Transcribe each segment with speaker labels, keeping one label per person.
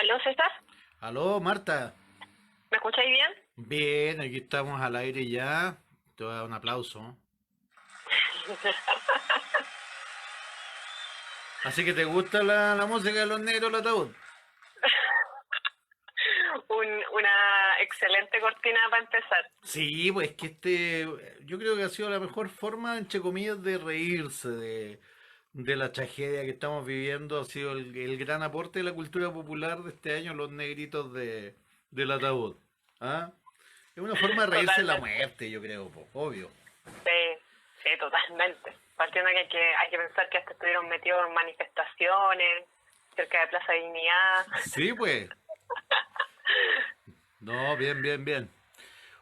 Speaker 1: Aló, César,
Speaker 2: Aló, Marta.
Speaker 1: ¿me escucháis bien?
Speaker 2: Bien, aquí estamos al aire ya. Te voy a dar un aplauso. Así que te gusta la música de los negros del ataúd.
Speaker 1: Una excelente cortina para empezar.
Speaker 2: Sí, pues que yo creo que ha sido la mejor forma, entre comillas, de reírse de la tragedia que estamos viviendo. Ha sido el gran aporte de la cultura popular de este año, los negritos del ataúd. ¿Ah? Es una forma de reírse de la
Speaker 1: Totalmente.
Speaker 2: muerte, yo creo, po, obvio.
Speaker 1: Sí, sí, totalmente. Partiendo de que hay que pensar que hasta estuvieron metidos en manifestaciones cerca de Plaza Dignidad.
Speaker 2: Sí, pues. No, bien, bien, bien.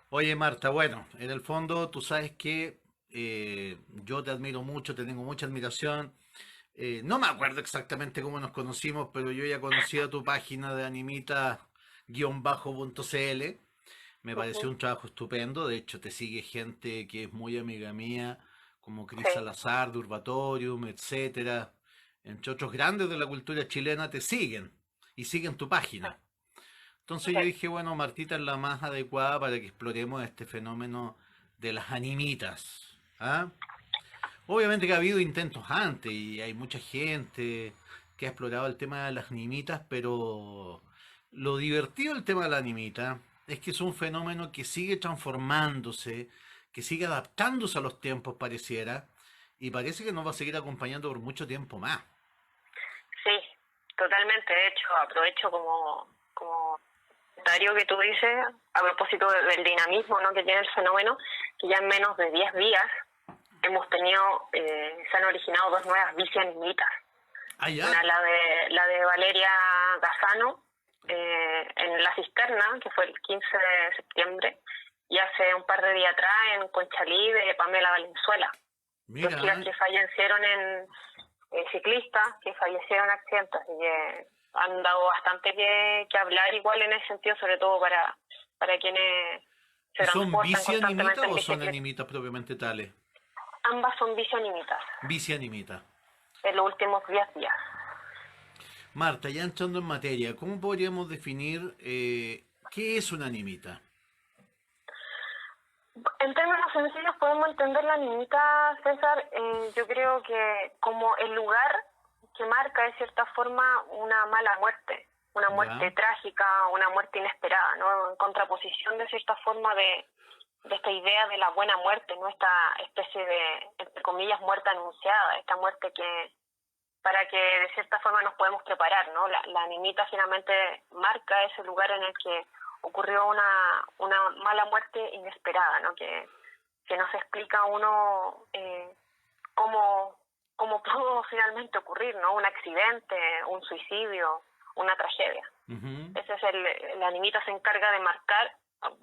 Speaker 2: Oye, Marta, bueno, en el fondo tú sabes que yo te admiro mucho, te tengo mucha admiración. No me acuerdo exactamente cómo nos conocimos, pero yo ya conocía tu página de animita-bajo.cl. Me pareció
Speaker 1: Ujú.
Speaker 2: un trabajo estupendo. De hecho, te sigue gente que es muy amiga mía, como Cris
Speaker 1: Sí,
Speaker 2: Salazar, de Urbatorium, etcétera. Entre otros grandes de la cultura chilena te siguen y siguen tu página. Entonces yo
Speaker 1: sí.
Speaker 2: dije, bueno, Martita es la más adecuada para que exploremos este fenómeno de las animitas. ¿Ah? Obviamente que ha habido intentos antes y hay mucha gente que ha explorado el tema de las animitas, pero lo divertido del tema de la animita es que es un fenómeno que sigue transformándose, que sigue adaptándose a los tiempos, pareciera, y parece que nos va a seguir acompañando por mucho tiempo más.
Speaker 1: Sí, totalmente. De hecho, aprovecho como comentario que tú dices a propósito del dinamismo, ¿no?, que tiene el fenómeno, que ya en menos de 10 días hemos tenido, se han originado dos nuevas bici-animitas.
Speaker 2: Ah,
Speaker 1: Una,
Speaker 2: ya.
Speaker 1: la de Valeria Gazano, en La Cisterna, que fue el 15 de septiembre, y hace un par de días atrás en Conchalí de Pamela Valenzuela. Dos chicas
Speaker 2: Mira,
Speaker 1: que fallecieron ciclistas que fallecieron en accidentes, así que han dado bastante que hablar igual en ese sentido, sobre todo para quienes se
Speaker 2: ¿y son
Speaker 1: transportan
Speaker 2: bici
Speaker 1: constantemente
Speaker 2: animitas
Speaker 1: en
Speaker 2: o son
Speaker 1: bicicleta.
Speaker 2: animitas propiamente tales?
Speaker 1: Ambas son visionimitas
Speaker 2: Bici animita.
Speaker 1: en los últimos 10 días.
Speaker 2: Marta, ya entrando en materia, ¿cómo podríamos definir qué es una animita?
Speaker 1: En términos sencillos podemos entender la niñita, César, yo creo que como el lugar que marca de cierta forma una mala muerte, una
Speaker 2: ¿Ya?
Speaker 1: muerte trágica, una muerte inesperada, ¿no? En contraposición de cierta forma de esta idea de la buena muerte, ¿no? Esta especie de, entre comillas, muerte anunciada, esta muerte que para que de cierta forma nos podemos preparar, ¿no? La animita finalmente marca ese lugar en el que ocurrió una mala muerte inesperada, ¿no? Que no se explica a uno cómo, cómo pudo finalmente ocurrir, ¿no? Un accidente, un suicidio, una tragedia.
Speaker 2: Ujú.
Speaker 1: Ese es la animita se encarga de marcar,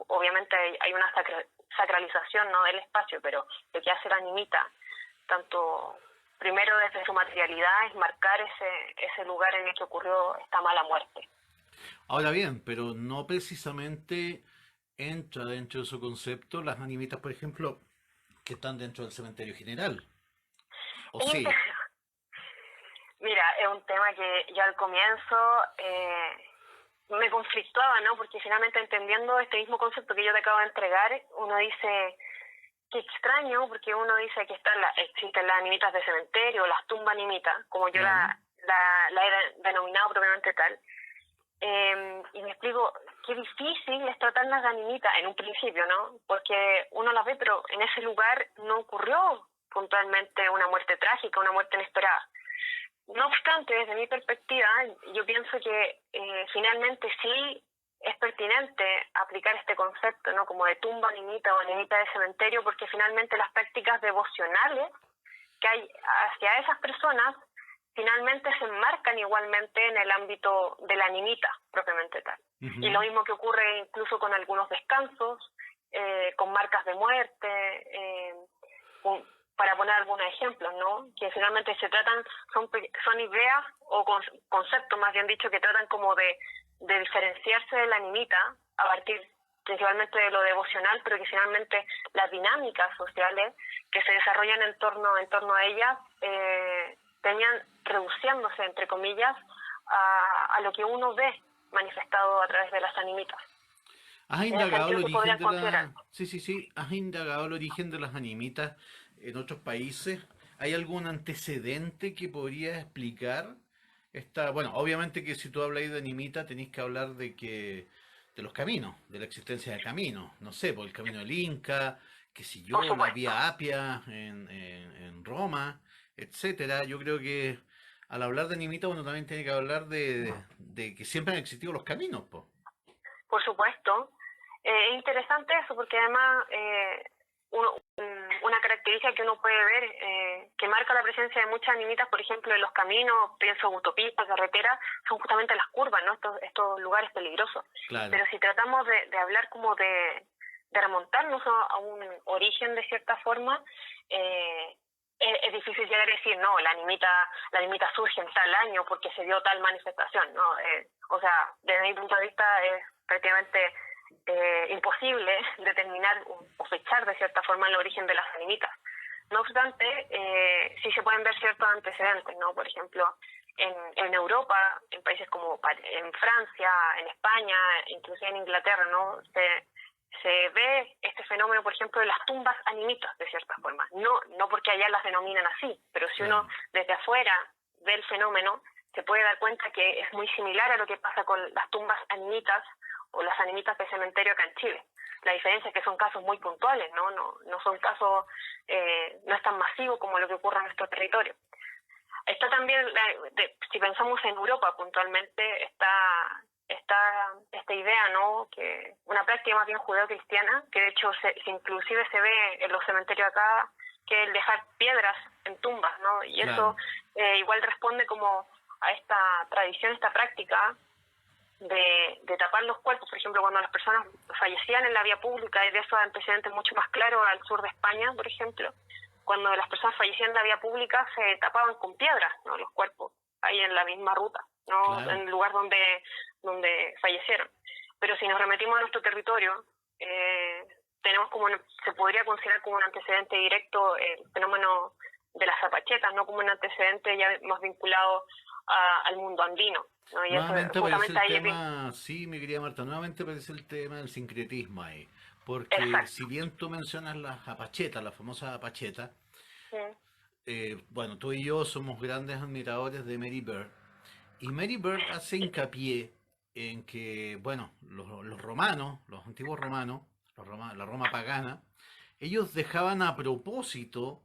Speaker 1: obviamente hay una sacralización, ¿no?, del espacio, pero lo que hace la animita, tanto primero desde su materialidad, es marcar ese lugar en el que ocurrió esta mala muerte.
Speaker 2: Ahora bien, pero no precisamente entra dentro de su concepto las animitas, por ejemplo, que están dentro del cementerio general. ¿O
Speaker 1: Es
Speaker 2: sí?
Speaker 1: Mira, es un tema que yo al comienzo me conflictuaba, ¿no? Porque finalmente entendiendo este mismo concepto que yo te acabo de entregar, uno dice, qué extraño, porque uno dice que existen las animitas de cementerio, las tumbas animitas, como yo
Speaker 2: Claro.
Speaker 1: la he denominado propiamente tal. Y me explico, qué difícil es tratarlas de animitas en un principio, ¿no? Porque uno las ve, pero en ese lugar no ocurrió puntualmente una muerte trágica, una muerte inesperada. No obstante, desde mi perspectiva, yo pienso que finalmente sí es pertinente aplicar este concepto, ¿no?, como de tumba animita o animita de cementerio, porque finalmente las prácticas devocionales que hay hacia esas personas finalmente se enmarcan igualmente en el ámbito de la animita propiamente tal. Y lo
Speaker 2: Ujú.
Speaker 1: mismo que ocurre incluso con algunos descansos, con marcas de muerte, para poner algunos ejemplos, ¿no? Que finalmente son ideas o conceptos, más bien dicho, que tratan como de diferenciarse de la animita a partir principalmente de lo devocional, pero que finalmente las dinámicas sociales que se desarrollan en torno a ellas tenían reduciéndose, entre comillas, a lo que uno ve manifestado a través de las animitas.
Speaker 2: ¿Has
Speaker 1: En ese
Speaker 2: indagado el
Speaker 1: sentido se
Speaker 2: origen
Speaker 1: podrían
Speaker 2: de
Speaker 1: considerar.
Speaker 2: la... Sí, sí, sí. ¿Has indagado el origen de las animitas en otros países? ¿Hay algún antecedente que podría explicar esta... Bueno, obviamente que si tú habláis de animita tenéis que hablar de que... de los caminos, de la existencia de caminos. No sé, por el camino del Inca, qué sé
Speaker 1: Por
Speaker 2: yo, la
Speaker 1: supuesto.
Speaker 2: vía Apia en Roma, etcétera. Yo creo que al hablar de animita uno también tiene que hablar de que siempre han existido los caminos, pues.
Speaker 1: Por supuesto. Es interesante eso porque además una característica que uno puede ver que marca la presencia de muchas animitas, por ejemplo, en los caminos, pienso autopistas, carreteras, son justamente las curvas, ¿no? Estos lugares peligrosos.
Speaker 2: Claro.
Speaker 1: Pero si tratamos de hablar como de remontarnos a un origen de cierta forma, es difícil llegar a decir, no, la animita surge en tal año porque se dio tal manifestación, ¿no? O sea, desde mi punto de vista es prácticamente imposible determinar o fechar de cierta forma el origen de las animitas. No obstante, sí se pueden ver ciertos antecedentes, ¿no? Por ejemplo, en Europa, en países como en Francia, en España, inclusive en Inglaterra, ¿no? Se ve este fenómeno, por ejemplo, de las tumbas animitas, de cierta forma. No porque allá las denominan así, pero si uno
Speaker 2: Claro.
Speaker 1: desde afuera ve el fenómeno, se puede dar cuenta que es muy similar a lo que pasa con las tumbas animitas o las animitas de cementerio acá en Chile. La diferencia es que son casos muy puntuales, no son casos, no es tan masivo como lo que ocurre en nuestro territorio. Está también, si pensamos en Europa puntualmente, está esta idea, ¿no? Que una práctica más bien judeo-cristiana, que de hecho inclusive se ve en los cementerios acá, que es el dejar piedras en tumbas, ¿no? Y eso
Speaker 2: Claro.
Speaker 1: igual responde como a esta tradición, esta práctica de tapar los cuerpos. Por ejemplo, cuando las personas fallecían en la vía pública, y de esos antecedentes mucho más claros al sur de España, por ejemplo, cuando las personas fallecían en la vía pública se tapaban con piedras, ¿no? Los cuerpos, ahí en la misma ruta, ¿no? En
Speaker 2: Claro.
Speaker 1: el lugar donde fallecieron. Pero si nos remitimos a nuestro territorio, tenemos se podría considerar como un antecedente directo el fenómeno de las zapachetas, no como un antecedente ya más vinculado al mundo andino, ¿no? Y eso
Speaker 2: Nuevamente aparece
Speaker 1: justamente
Speaker 2: el
Speaker 1: ahí
Speaker 2: tema, sí, mi querida Marta, nuevamente aparece el tema del sincretismo ahí. Porque
Speaker 1: exacto.
Speaker 2: si bien tú mencionas las apachetas, la famosa apacheta,
Speaker 1: Mm,
Speaker 2: bueno, tú y yo somos grandes admiradores de Mary Bird. Y Mary Bird hace hincapié en que, bueno, los romanos, los antiguos romanos, la Roma pagana, ellos dejaban a propósito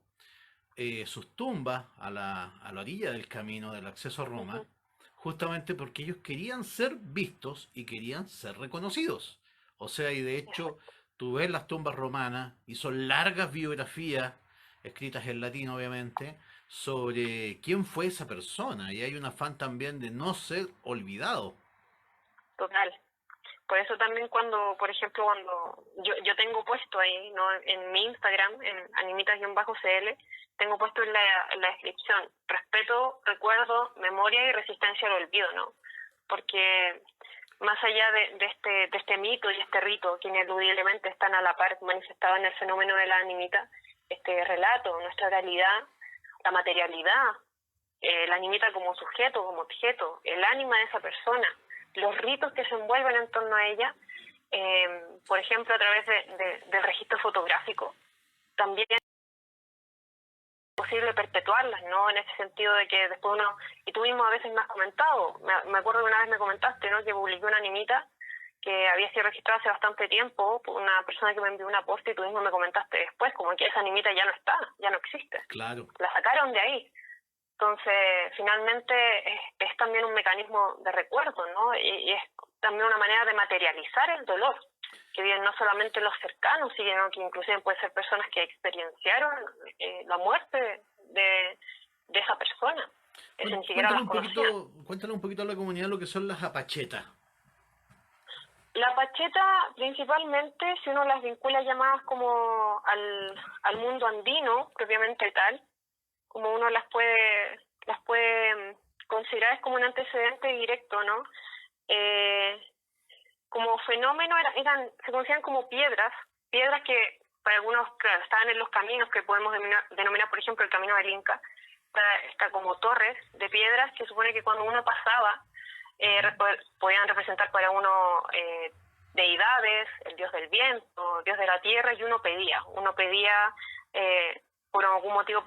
Speaker 2: sus tumbas a la orilla del camino del acceso a Roma,
Speaker 1: ujú,
Speaker 2: justamente porque ellos querían ser vistos y querían ser reconocidos. O sea, y de hecho,
Speaker 1: exacto.
Speaker 2: tú ves las tumbas romanas y son largas biografías, escritas en latín obviamente, sobre quién fue esa persona. Y hay un afán también de no ser olvidado.
Speaker 1: Total. Por eso también por ejemplo, cuando yo tengo puesto ahí, ¿no? En mi Instagram, en animitas-cl, tengo puesto en la descripción, respeto, recuerdo, memoria y resistencia al olvido, ¿no? Porque más allá de este mito y este rito, que ineludiblemente están a la par manifestados en el fenómeno de la animita, este relato, nuestra realidad, la materialidad, la animita como sujeto, como objeto, el ánima de esa persona, los ritos que se envuelven en torno a ella, por ejemplo, a través del registro fotográfico, también es posible perpetuarlas, ¿no? En ese sentido de que después uno, y tú mismo a veces me has comentado, me acuerdo que una vez me comentaste, ¿no? Que publiqué una animita que había sido registrada hace bastante tiempo por una persona que me envió una post y tú mismo me comentaste después, como que esa animita ya no está, ya no existe.
Speaker 2: Claro.
Speaker 1: La sacaron de ahí. Entonces, finalmente es también un mecanismo de recuerdo, ¿no? Y es también una manera de materializar el dolor, que bien no solamente los cercanos, sino que inclusive pueden ser personas que experienciaron la muerte de esa persona, que ni siquiera las conocían.
Speaker 2: Cuéntale un poquito a la comunidad lo que son las apachetas.
Speaker 1: La pacheta, principalmente, si uno las vincula ya más como al mundo andino, propiamente tal, como uno las puede considerar es como un antecedente directo, ¿no? Como fenómeno se consideran como piedras que para algunos, claro, estaban en los caminos que podemos denominar, por ejemplo, el camino del Inca, está como torres de piedras que supone que cuando uno pasaba Podían representar para uno deidades, el dios del viento, dios de la tierra, y uno pedía por algún motivo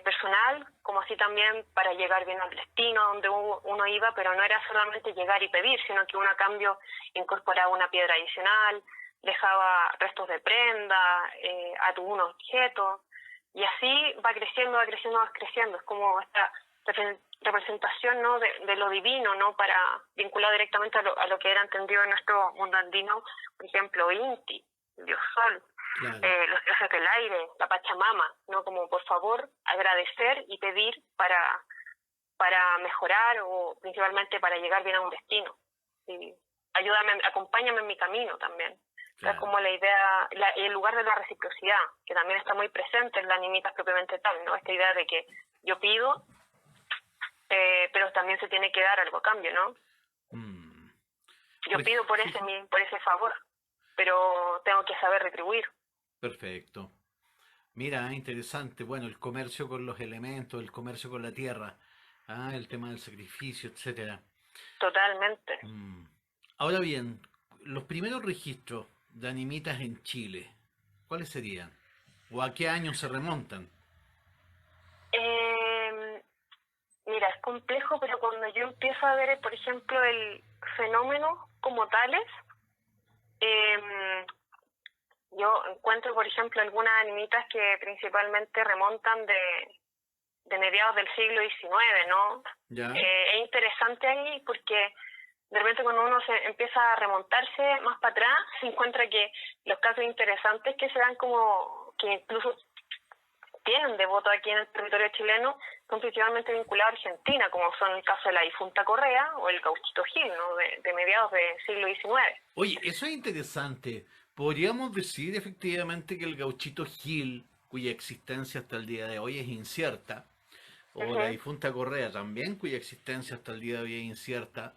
Speaker 1: personal, como así también para llegar bien al destino donde uno iba, pero no era solamente llegar y pedir, sino que uno a cambio incorporaba una piedra adicional, dejaba restos de prenda, algún objeto, y así va creciendo, va creciendo, va creciendo. Es como esta representación, ¿no?, de lo divino, ¿no?, para vinculado directamente a lo que era entendido en nuestro mundo andino, por ejemplo, Inti, el dios sol,
Speaker 2: Claro.
Speaker 1: los dioses del aire, la Pachamama, ¿no?, como por favor agradecer y pedir para mejorar o principalmente para llegar bien a un destino. Y ayúdame, acompáñame en mi camino también.
Speaker 2: Claro.
Speaker 1: Es como la idea, el lugar de la reciprocidad, que también está muy presente en las animitas propiamente tal, ¿no? Esta idea de que yo pido, pero también se tiene que dar algo a cambio, ¿no? Yo
Speaker 2: Pues,
Speaker 1: pido por ese favor, pero tengo que saber retribuir.
Speaker 2: perfecto. Mira, interesante. Bueno, el comercio con los elementos, el comercio con la tierra, el tema del sacrificio, etcétera.
Speaker 1: Totalmente.
Speaker 2: Ahora bien, los primeros registros de animitas en Chile, ¿cuáles serían? ¿O a qué años se remontan?
Speaker 1: Mira, es complejo, pero cuando yo empiezo a ver, por ejemplo, el fenómeno como tales, yo encuentro, por ejemplo, algunas animitas que principalmente remontan de mediados del siglo XIX, ¿no?
Speaker 2: ¿Ya?
Speaker 1: Es interesante ahí porque de repente cuando uno se empieza a remontarse más para atrás, se encuentra que los casos interesantes que se dan como que incluso tienen devoto aquí en el territorio chileno son principalmente vinculados a Argentina, como son el caso de la difunta Correa o el Gauchito Gil, ¿no?, de mediados del siglo XIX.
Speaker 2: Oye, eso es interesante. Podríamos decir efectivamente que el Gauchito Gil, cuya existencia hasta el día de hoy es incierta, o la difunta Correa también, cuya existencia hasta el día de hoy es incierta,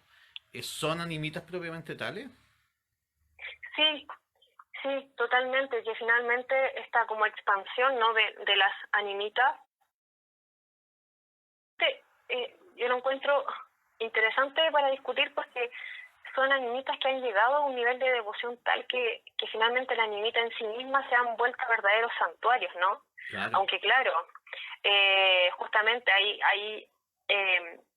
Speaker 2: ¿son animitas propiamente tales?
Speaker 1: Sí, sí, totalmente, que finalmente esta como expansión, ¿no?, de las animitas, yo lo encuentro interesante para discutir porque son animitas que han llegado a un nivel de devoción tal que finalmente la animita en sí misma se han vuelto verdaderos santuarios, ¿no?
Speaker 2: Claro.
Speaker 1: Aunque claro, justamente hay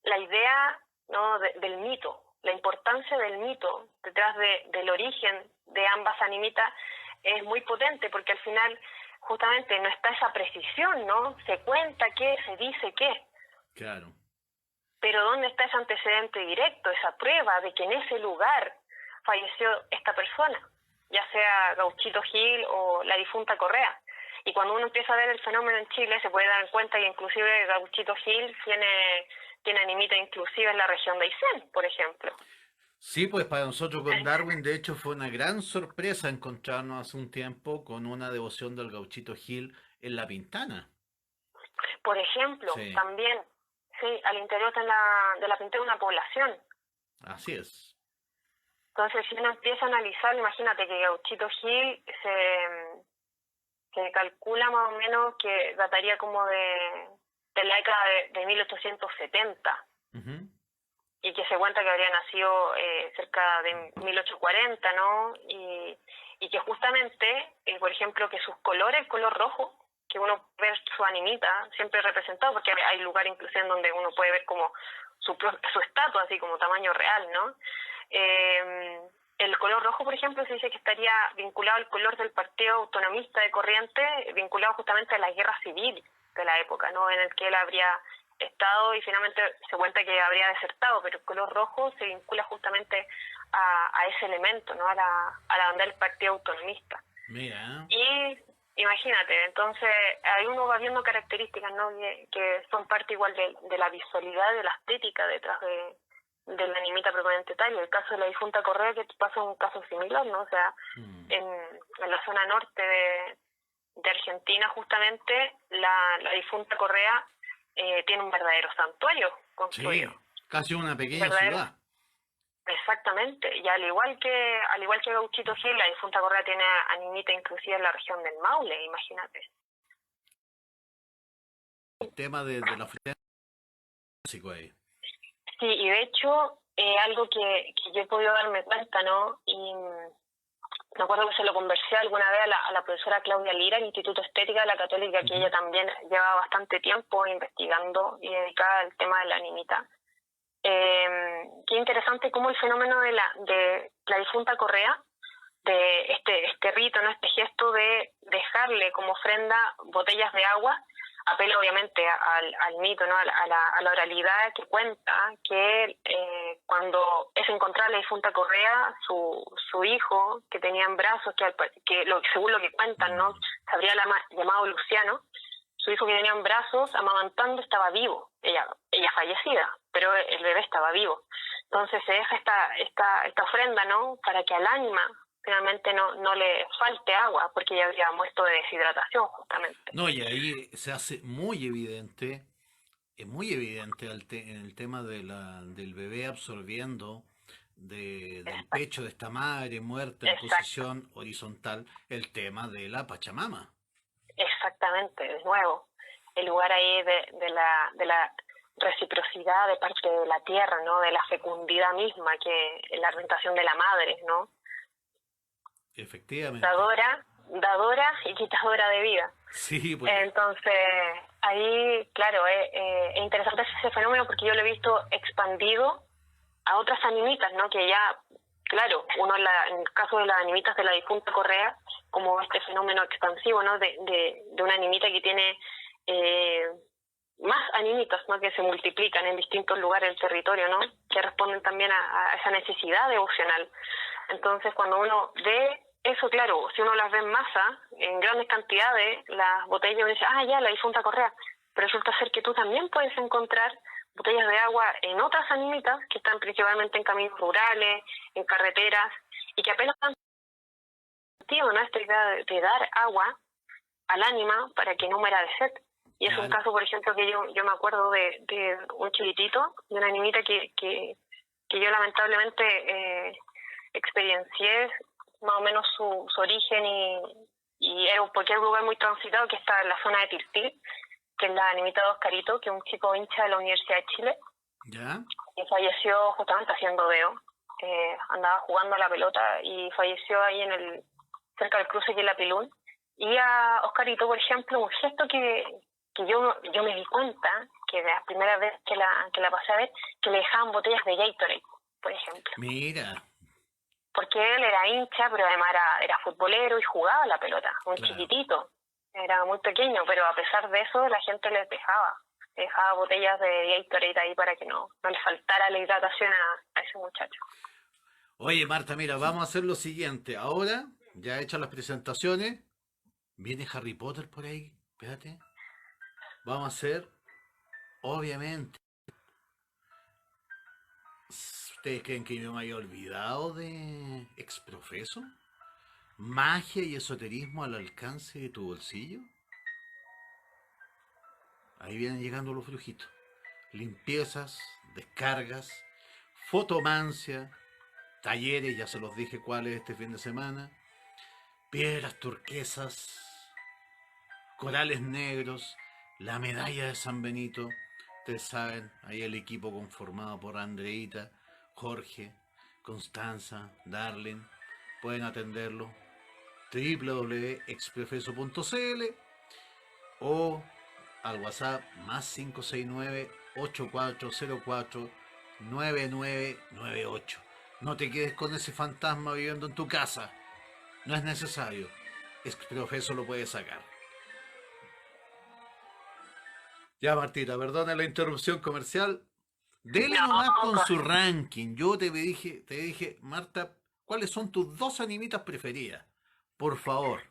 Speaker 1: la idea, ¿no?, del mito, la importancia del mito detrás del origen de ambas animitas es muy potente porque al final justamente no está esa precisión, ¿no? Se cuenta qué, se dice qué.
Speaker 2: Claro.
Speaker 1: Pero ¿dónde está ese antecedente directo, esa prueba de que en ese lugar falleció esta persona? Ya sea Gauchito Gil o la difunta Correa. Y cuando uno empieza a ver el fenómeno en Chile, se puede dar cuenta que inclusive Gauchito Gil tiene animita inclusive en la región de Aysén, por ejemplo.
Speaker 2: Sí, pues para nosotros con Darwin, de hecho, fue una gran sorpresa encontrarnos hace un tiempo con una devoción del Gauchito Gil en La Pintana.
Speaker 1: Por ejemplo,
Speaker 2: Sí,
Speaker 1: también, sí, al interior de la Pintana una población.
Speaker 2: así es.
Speaker 1: Entonces, si uno empieza a analizar, imagínate que Gauchito Gil se calcula más o menos que dataría como de la década de 1870. Y que se cuenta que habría nacido cerca de 1840, ¿no? Y que justamente, por ejemplo, que sus colores, el color rojo, que uno ve su animita siempre representado, porque hay lugares incluso en donde uno puede ver como su estatua, así como tamaño real, ¿no? El color rojo, por ejemplo, se dice que estaría vinculado al color del Partido Autonomista de Corrientes, vinculado justamente a la guerra civil de la época, ¿no?, en el que él habría estado y finalmente se cuenta que habría desertado, pero el color rojo se vincula justamente a ese elemento, ¿no?, a la bandera del Partido Autonomista.
Speaker 2: Mira.
Speaker 1: Y imagínate, entonces ahí uno va viendo características, ¿no?, que son parte igual de la visualidad, de la estética detrás de la animita propiamente tal. Y el caso de la difunta Correa, que pasa un caso similar, ¿no? O sea, en la zona norte de Argentina, justamente, la difunta Correa tiene un verdadero santuario construido.
Speaker 2: Sí, casi una pequeña ciudad.
Speaker 1: Exactamente, y al igual que Gauchito Gil, la difunta Correa tiene animita inclusive en la región del Maule, imagínate.
Speaker 2: El tema de la ofrenda ahí.
Speaker 1: Sí, y de hecho, algo que yo he podido darme cuenta, ¿no? Y me acuerdo que se lo conversé alguna vez a la profesora Claudia Lira, del Instituto Estética de la Católica, que ella también lleva bastante tiempo investigando y dedicada al tema de la animita. Qué interesante cómo el fenómeno de la difunta Correa, de este rito, ¿no? Este gesto de dejarle como ofrenda botellas de agua, apela obviamente al mito, ¿no? a la oralidad que cuenta que cuando es encontrada la difunta Correa, su hijo que tenía en brazos, según lo que cuentan, ¿no? Se habría llamado Luciano, su hijo que tenía en brazos amamantando estaba vivo, ella fallecida, pero el bebé estaba vivo. Entonces se deja esta ofrenda, ¿no? Para que al ánima finalmente no le falte agua, porque ella habría muerto de deshidratación justamente.
Speaker 2: No, y ahí se hace muy evidente, es muy evidente en el tema del bebé absorbiendo del pecho de esta madre muerta en
Speaker 1: Exacto.
Speaker 2: posición horizontal el tema de la Pachamama.
Speaker 1: Exactamente, de nuevo, el lugar ahí de la reciprocidad de parte de la tierra, ¿no? De la fecundidad misma, que es la representación de la madre, ¿no?
Speaker 2: Efectivamente.
Speaker 1: Dadora y quitadora de vida.
Speaker 2: Sí, pues.
Speaker 1: Entonces, ahí, claro, es interesante ese fenómeno porque yo lo he visto expandido a otras animitas, ¿no? Que ya, claro, en el caso de las animitas de la difunta Correa, como este fenómeno expansivo, ¿no? De una animita que tiene más animitas, ¿no? Que se multiplican en distintos lugares del territorio, ¿no? Que responden también a esa necesidad devocional. Entonces, cuando uno ve eso, claro, si uno las ve en masa, en grandes cantidades, las botellas, uno dice, ya, la difunta Correa, pero resulta ser que tú también puedes encontrar botellas de agua en otras animitas que están principalmente en caminos rurales, en carreteras, y que apenas han sentido, ¿no? Esta idea de dar agua al ánima para que no muera de sed. Y es un caso, por ejemplo, que yo me acuerdo de un chiquitito, de una animita que yo lamentablemente experiencié más o menos su origen y era porque es un lugar muy transitado que está en la zona de Tiltil, que es la animita de Oscarito, que es un chico hincha de la Universidad de Chile,
Speaker 2: ¿Ya?
Speaker 1: que falleció justamente haciendo veo. Andaba jugando a la pelota y falleció ahí cerca del cruce de la Pilún. Y a Oscarito, por ejemplo, un gesto que yo me di cuenta, que de la primera vez que la pasé a ver, que le dejaban botellas de Gatorade, por ejemplo.
Speaker 2: Mira.
Speaker 1: Porque él era hincha, pero además era futbolero y jugaba a la pelota, chiquitito. Era muy pequeño, pero a pesar de eso la gente le dejaba botellas de Gatorade ahí para que no le faltara la hidratación a ese muchacho.
Speaker 2: Oye, Marta, mira, vamos a hacer lo siguiente. Ahora, ya hechas las presentaciones, viene Harry Potter por ahí, espérate. Vamos a hacer, obviamente. ¿Ustedes creen que yo me haya olvidado de Exprofeso? ¿Magia y esoterismo al alcance de tu bolsillo? Ahí vienen llegando los brujitos. Limpiezas, descargas, fotomancia, talleres, ya se los dije cuáles este fin de semana, piedras turquesas, corales negros, la medalla de San Benito. Ustedes saben, ahí el equipo conformado por Andreita, Jorge, Constanza, Darlene, pueden atenderlo www.exprofeso.cl o al WhatsApp más 569-8404-9998. No te quedes con ese fantasma viviendo en tu casa, no es necesario, Exprofeso lo puede sacar. Ya, Martita, perdona la interrupción comercial. Dele nomás con su ranking. Yo te dije, Marta, ¿cuáles son tus dos animitas preferidas? Por favor.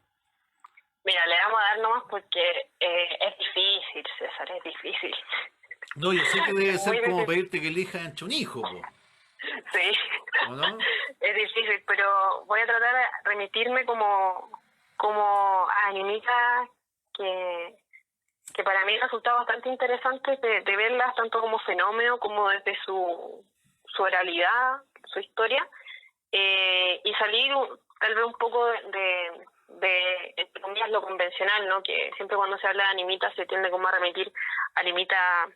Speaker 1: Mira, le vamos a dar nomás porque es difícil, César, es difícil.
Speaker 2: No, yo sé que debe ser como pedirte que elijas entre un hijo, po.
Speaker 1: Sí.
Speaker 2: ¿O no?
Speaker 1: Es difícil, pero voy a tratar de remitirme como a animitas que para mí resulta bastante interesante de verlas tanto como fenómeno como desde su oralidad, su historia, y salir tal vez un poco de entre comillas, lo convencional, ¿no? Que siempre cuando se habla de animitas se tiende como a remitir a animitas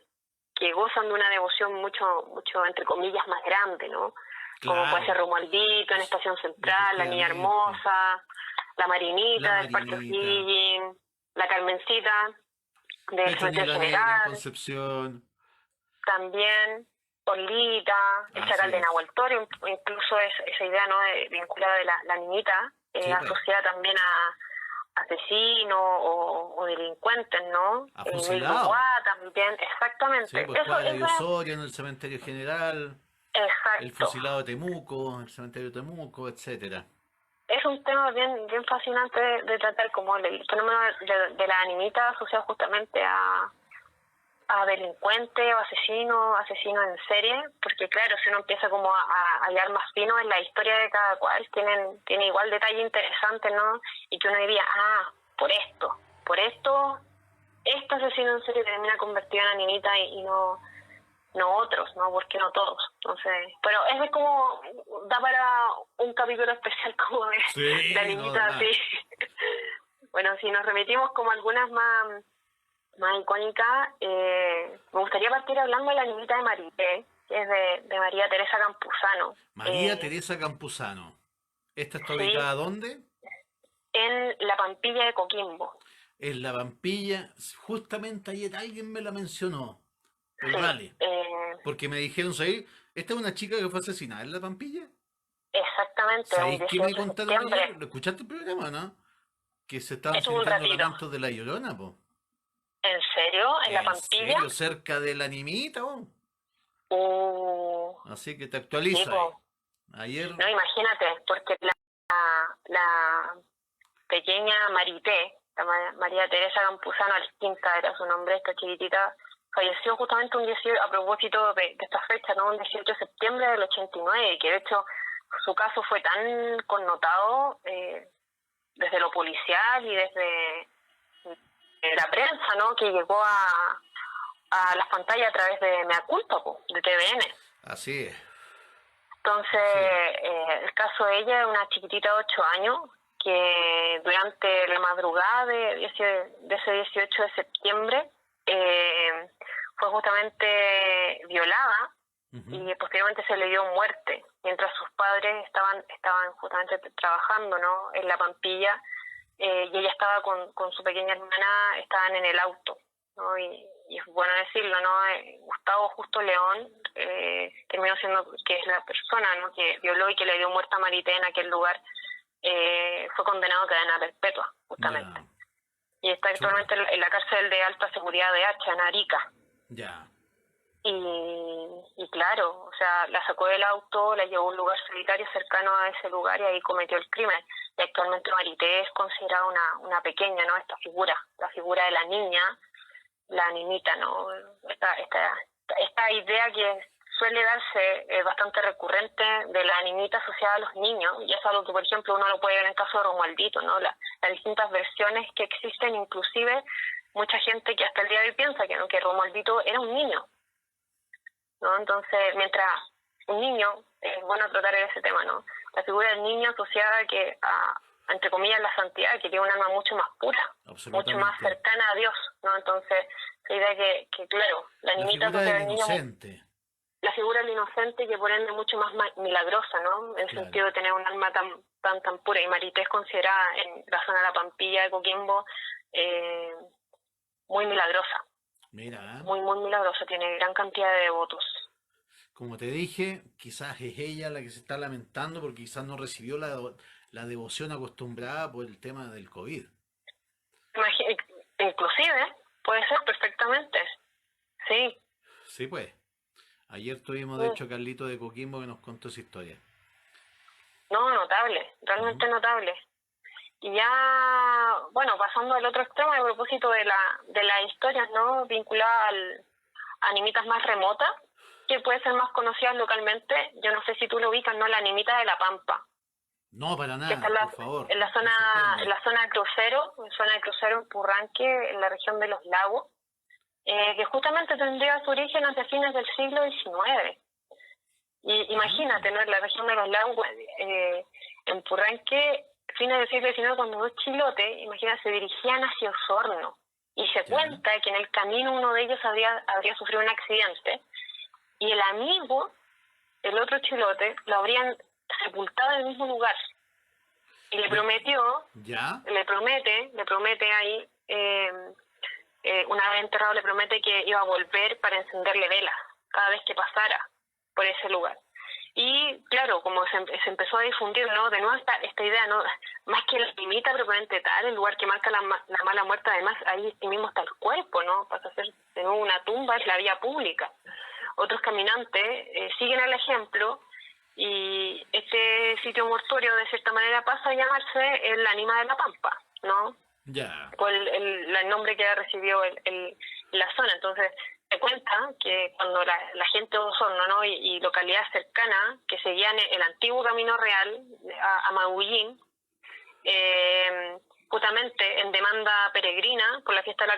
Speaker 1: que gozan de una devoción mucho, mucho, entre comillas, más grande, ¿no? Como puede ser Romualdito en Estación Central, la Niña Hermosa, la Marinita del Parque O'Higgins, la Carmencita del Cementerio General,
Speaker 2: Concepción,
Speaker 1: también Orlita, el Chacal de Nahualtorio, incluso esa idea, ¿no?, vinculada de la niñita, asociada también a asesinos o delincuentes, ¿no?
Speaker 2: A fusilado.
Speaker 1: También, exactamente.
Speaker 2: Sí, pues Cuadra de Osorio en el Cementerio General.
Speaker 1: Exacto.
Speaker 2: El fusilado de Temuco, el cementerio de Temuco, etcétera.
Speaker 1: Es un tema bien fascinante de tratar, como el fenómeno de la animita asociado justamente a delincuentes o asesinos en serie, porque claro, si uno empieza como a hallar más fino en la historia de cada cual, tiene igual detalle interesante, ¿no? Y que uno diría, por esto, este asesino en serie termina convertido en animita y no otros, ¿no? ¿Por qué no todos? Entonces, pero es como, da para un capítulo especial como de animita, así. Bueno, si nos remitimos como algunas más icónicas, me gustaría partir hablando de la animita de Marité, que es de María Teresa Campuzano.
Speaker 2: María Teresa Campuzano. ¿Esta está ubicada dónde?
Speaker 1: En la Pampilla de Coquimbo.
Speaker 2: En la Pampilla, justamente ayer alguien me la mencionó. Pero
Speaker 1: sí,
Speaker 2: vale. Porque me dijeron, ¿sabes? ¿Esta es una chica que fue asesinada en la Pampilla?
Speaker 1: Exactamente.
Speaker 2: ¿Sabéis qué me contaron ayer? ¿Lo escuchaste el programa, no? Que se estaban celebrando lamentos de La Llorona, po.
Speaker 1: ¿En serio? ¿En la Pampilla?
Speaker 2: ¿En serio? ¿Cerca de la animita, po? Así que te actualiza.
Speaker 1: Sí,
Speaker 2: ayer.
Speaker 1: No, imagínate, porque la pequeña Marité, María Teresa Campuzano Alquinta era su nombre, esta chiquitita, falleció justamente a propósito de esta fecha, ¿no? Un 18 de septiembre del 89, que de hecho su caso fue tan connotado desde lo policial y desde la prensa, ¿no?, que llegó a las pantallas a través de Mea Culpa, de TVN.
Speaker 2: Así es.
Speaker 1: Entonces, el caso de ella es una chiquitita de 8 años que durante la madrugada de ese 18 de septiembre fue justamente violada y posteriormente se le dio muerte mientras sus padres estaban justamente trabajando, ¿no?, en la Pampilla, y ella estaba con su pequeña hermana, estaban en el auto, ¿no? Y es bueno decirlo, ¿no? Gustavo Justo León terminó siendo, que es la persona, ¿no?, que violó y que le dio muerte a Marité en aquel lugar, fue condenado a cadena perpetua, justamente.
Speaker 2: Ya.
Speaker 1: Y está actualmente en la cárcel de alta seguridad de Hacha, en Arica.
Speaker 2: Ya.
Speaker 1: Y claro, o sea, la sacó del auto, la llevó a un lugar solitario cercano a ese lugar y ahí cometió el crimen. Y actualmente Marité es considerada una pequeña, ¿no? Esta figura, la figura de la niña, la animita, ¿no? Esta idea que suele darse bastante recurrente de la animita asociada a los niños, y es algo que, por ejemplo, uno lo puede ver en el caso de Romualdito, ¿no? Las distintas versiones que existen, inclusive mucha gente que hasta el día de hoy piensa que Romualdito era un niño, ¿no? Entonces, mientras un niño, es bueno tratar ese tema, ¿no? La figura del niño asociada entre comillas, la santidad, que tiene un alma mucho más pura, mucho más cercana a Dios, ¿no? Entonces, la idea que claro, la niñita asociada al niño, la figura del inocente, que por ende es mucho más milagrosa, ¿no? En el sentido de tener un alma tan pura. Y Marité es considerada en la zona de la Pampilla de Coquimbo muy milagrosa.
Speaker 2: Mira.
Speaker 1: Muy milagrosa, tiene gran cantidad de devotos.
Speaker 2: Como te dije, quizás es ella la que se está lamentando porque quizás no recibió la devoción acostumbrada por el tema del COVID.
Speaker 1: Inclusive, puede ser perfectamente. Sí.
Speaker 2: Sí, pues. Ayer tuvimos, de hecho, Carlito de Coquimbo que nos contó esa historia.
Speaker 1: No, notable, realmente notable. Y ya, bueno, pasando al otro extremo, a propósito de las historias, ¿no?, vinculadas a animitas más remotas, que puede ser más conocidas localmente. Yo no sé si tú lo ubicas, ¿no?, la animita de La Pampa.
Speaker 2: No, para nada, por favor.
Speaker 1: En la zona de Crucero, en Purranque, en la región de Los Lagos, que justamente tendría su origen hacia fines del siglo XIX. Y imagínate, ¿no?, en la región de Los Lagos, en Purranque, fines del siglo XIX, cuando los chilotes, imagínate, se dirigían hacia Osorno. Y se
Speaker 2: Ya.
Speaker 1: cuenta que en el camino uno de ellos habría sufrido un accidente y el amigo, el otro chilote, lo habrían sepultado en el mismo lugar. Y le prometió,
Speaker 2: Ya.
Speaker 1: le promete ahí, una vez enterrado, le promete que iba a volver para encenderle velas cada vez que pasara por ese lugar. Y claro, como se empezó a difundir, ¿no? De nuevo esta idea, ¿no? Más que la limita propiamente tal, el lugar que marca la mala muerte, además ahí mismo está el cuerpo, ¿no? Pasa a ser de nuevo una tumba, es la vía pública. Otros caminantes siguen el ejemplo y este sitio mortuorio de cierta manera pasa a llamarse el Ánima de la Pampa, ¿no?
Speaker 2: Ya.
Speaker 1: Por el nombre que recibió la zona. Entonces, se cuenta que cuando la gente de Osorno, ¿no? y localidades cercanas que seguían el antiguo camino real a Magullín, justamente en demanda peregrina por la fiesta de la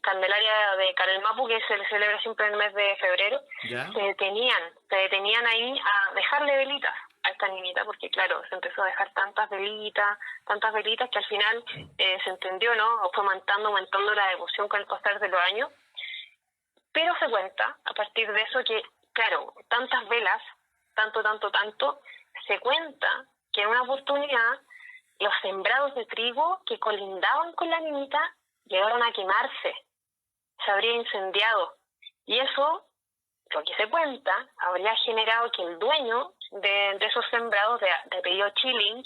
Speaker 1: Candelaria de Carelmapu, que se celebra siempre en el mes de febrero,
Speaker 2: Ya.
Speaker 1: se detenían ahí a dejarle velitas a esta niñita, porque claro, se empezó a dejar tantas velitas que al final se entendió, ¿no? O fue aumentando la devoción con el pasar de los años. Pero se cuenta, a partir de eso, que, claro, tantas velas, tanto, se cuenta que en una oportunidad los sembrados de trigo que colindaban con la niñita llegaron a quemarse, se habría incendiado. Y eso, lo que se cuenta, habría generado que el dueño de esos sembrados, de apellido Chilling,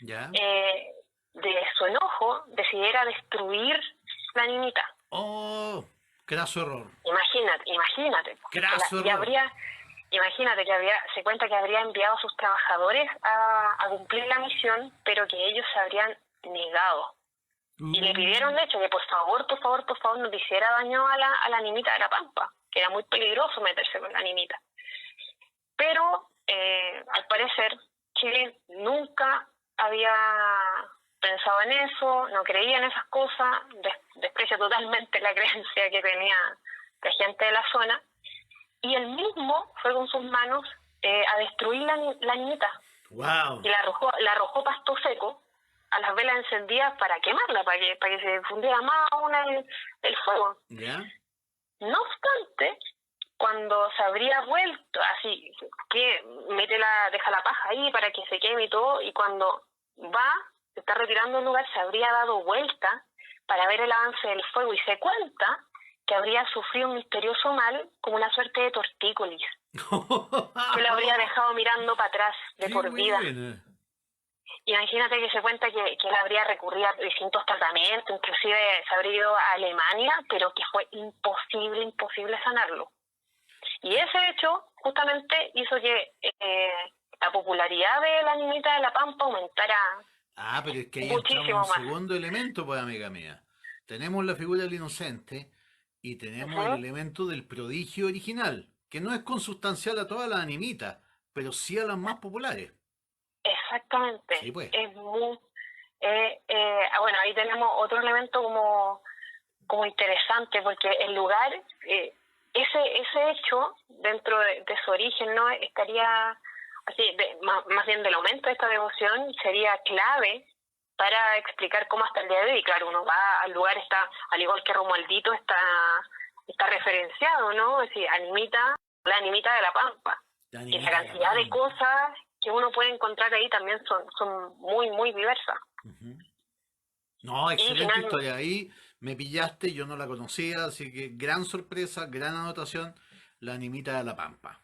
Speaker 2: Ya.
Speaker 1: de su enojo, decidiera destruir la niñita.
Speaker 2: Oh, graso error.
Speaker 1: Imagínate.
Speaker 2: Graso error.
Speaker 1: Imagínate que se cuenta que habría enviado a sus trabajadores a cumplir la misión, pero que ellos se habrían negado. Y le pidieron, de hecho, que por favor no le hiciera daño a la niñita de la Pampa, que era muy peligroso meterse con la niñita. Pero, al parecer, Chile nunca había pensado en eso, no creía en esas cosas, desprecia totalmente la creencia que tenía la gente de la zona, y él mismo fue con sus manos a destruir la niñita.
Speaker 2: Wow.
Speaker 1: Y la arrojó pasto seco a las velas encendidas para quemarla, para que se fundiera más aún el fuego.
Speaker 2: Ya.
Speaker 1: No obstante, cuando se habría vuelto, así, que deja la paja ahí para que se queme y todo, y cuando se está retirando del lugar, se habría dado vuelta para ver el avance del fuego, y se cuenta que habría sufrido un misterioso mal, como una suerte de tortícolis, que lo habría dejado mirando para atrás de por vida. Imagínate que se cuenta que él habría recurrido a distintos tratamientos, inclusive se habría ido a Alemania, pero que fue imposible sanarlo. Y ese hecho justamente hizo que la popularidad de la niñita de la Pampa aumentara
Speaker 2: pero es que ahí
Speaker 1: muchísimo
Speaker 2: entramos
Speaker 1: más.
Speaker 2: un segundo elemento, pues, amiga mía. Tenemos la figura del inocente y tenemos el elemento del prodigio original, que no es consustancial a todas las animitas, pero sí a las más populares.
Speaker 1: Exactamente.
Speaker 2: Sí, pues.
Speaker 1: Es muy... bueno, ahí tenemos otro elemento como interesante, porque el lugar, ese hecho, dentro de su origen, no estaría así, más bien del aumento de esta devoción, sería clave para explicar cómo hasta el día de hoy. Claro, uno va al lugar, está, al igual que Romualdito, está referenciado, ¿no? Es decir, la animita de la Pampa. Y la cantidad de cosas que uno puede encontrar ahí también son muy diversas.
Speaker 2: No, excelente historia. Ahí me pillaste, yo no la conocía, así que gran sorpresa, gran anotación, la animita de la Pampa.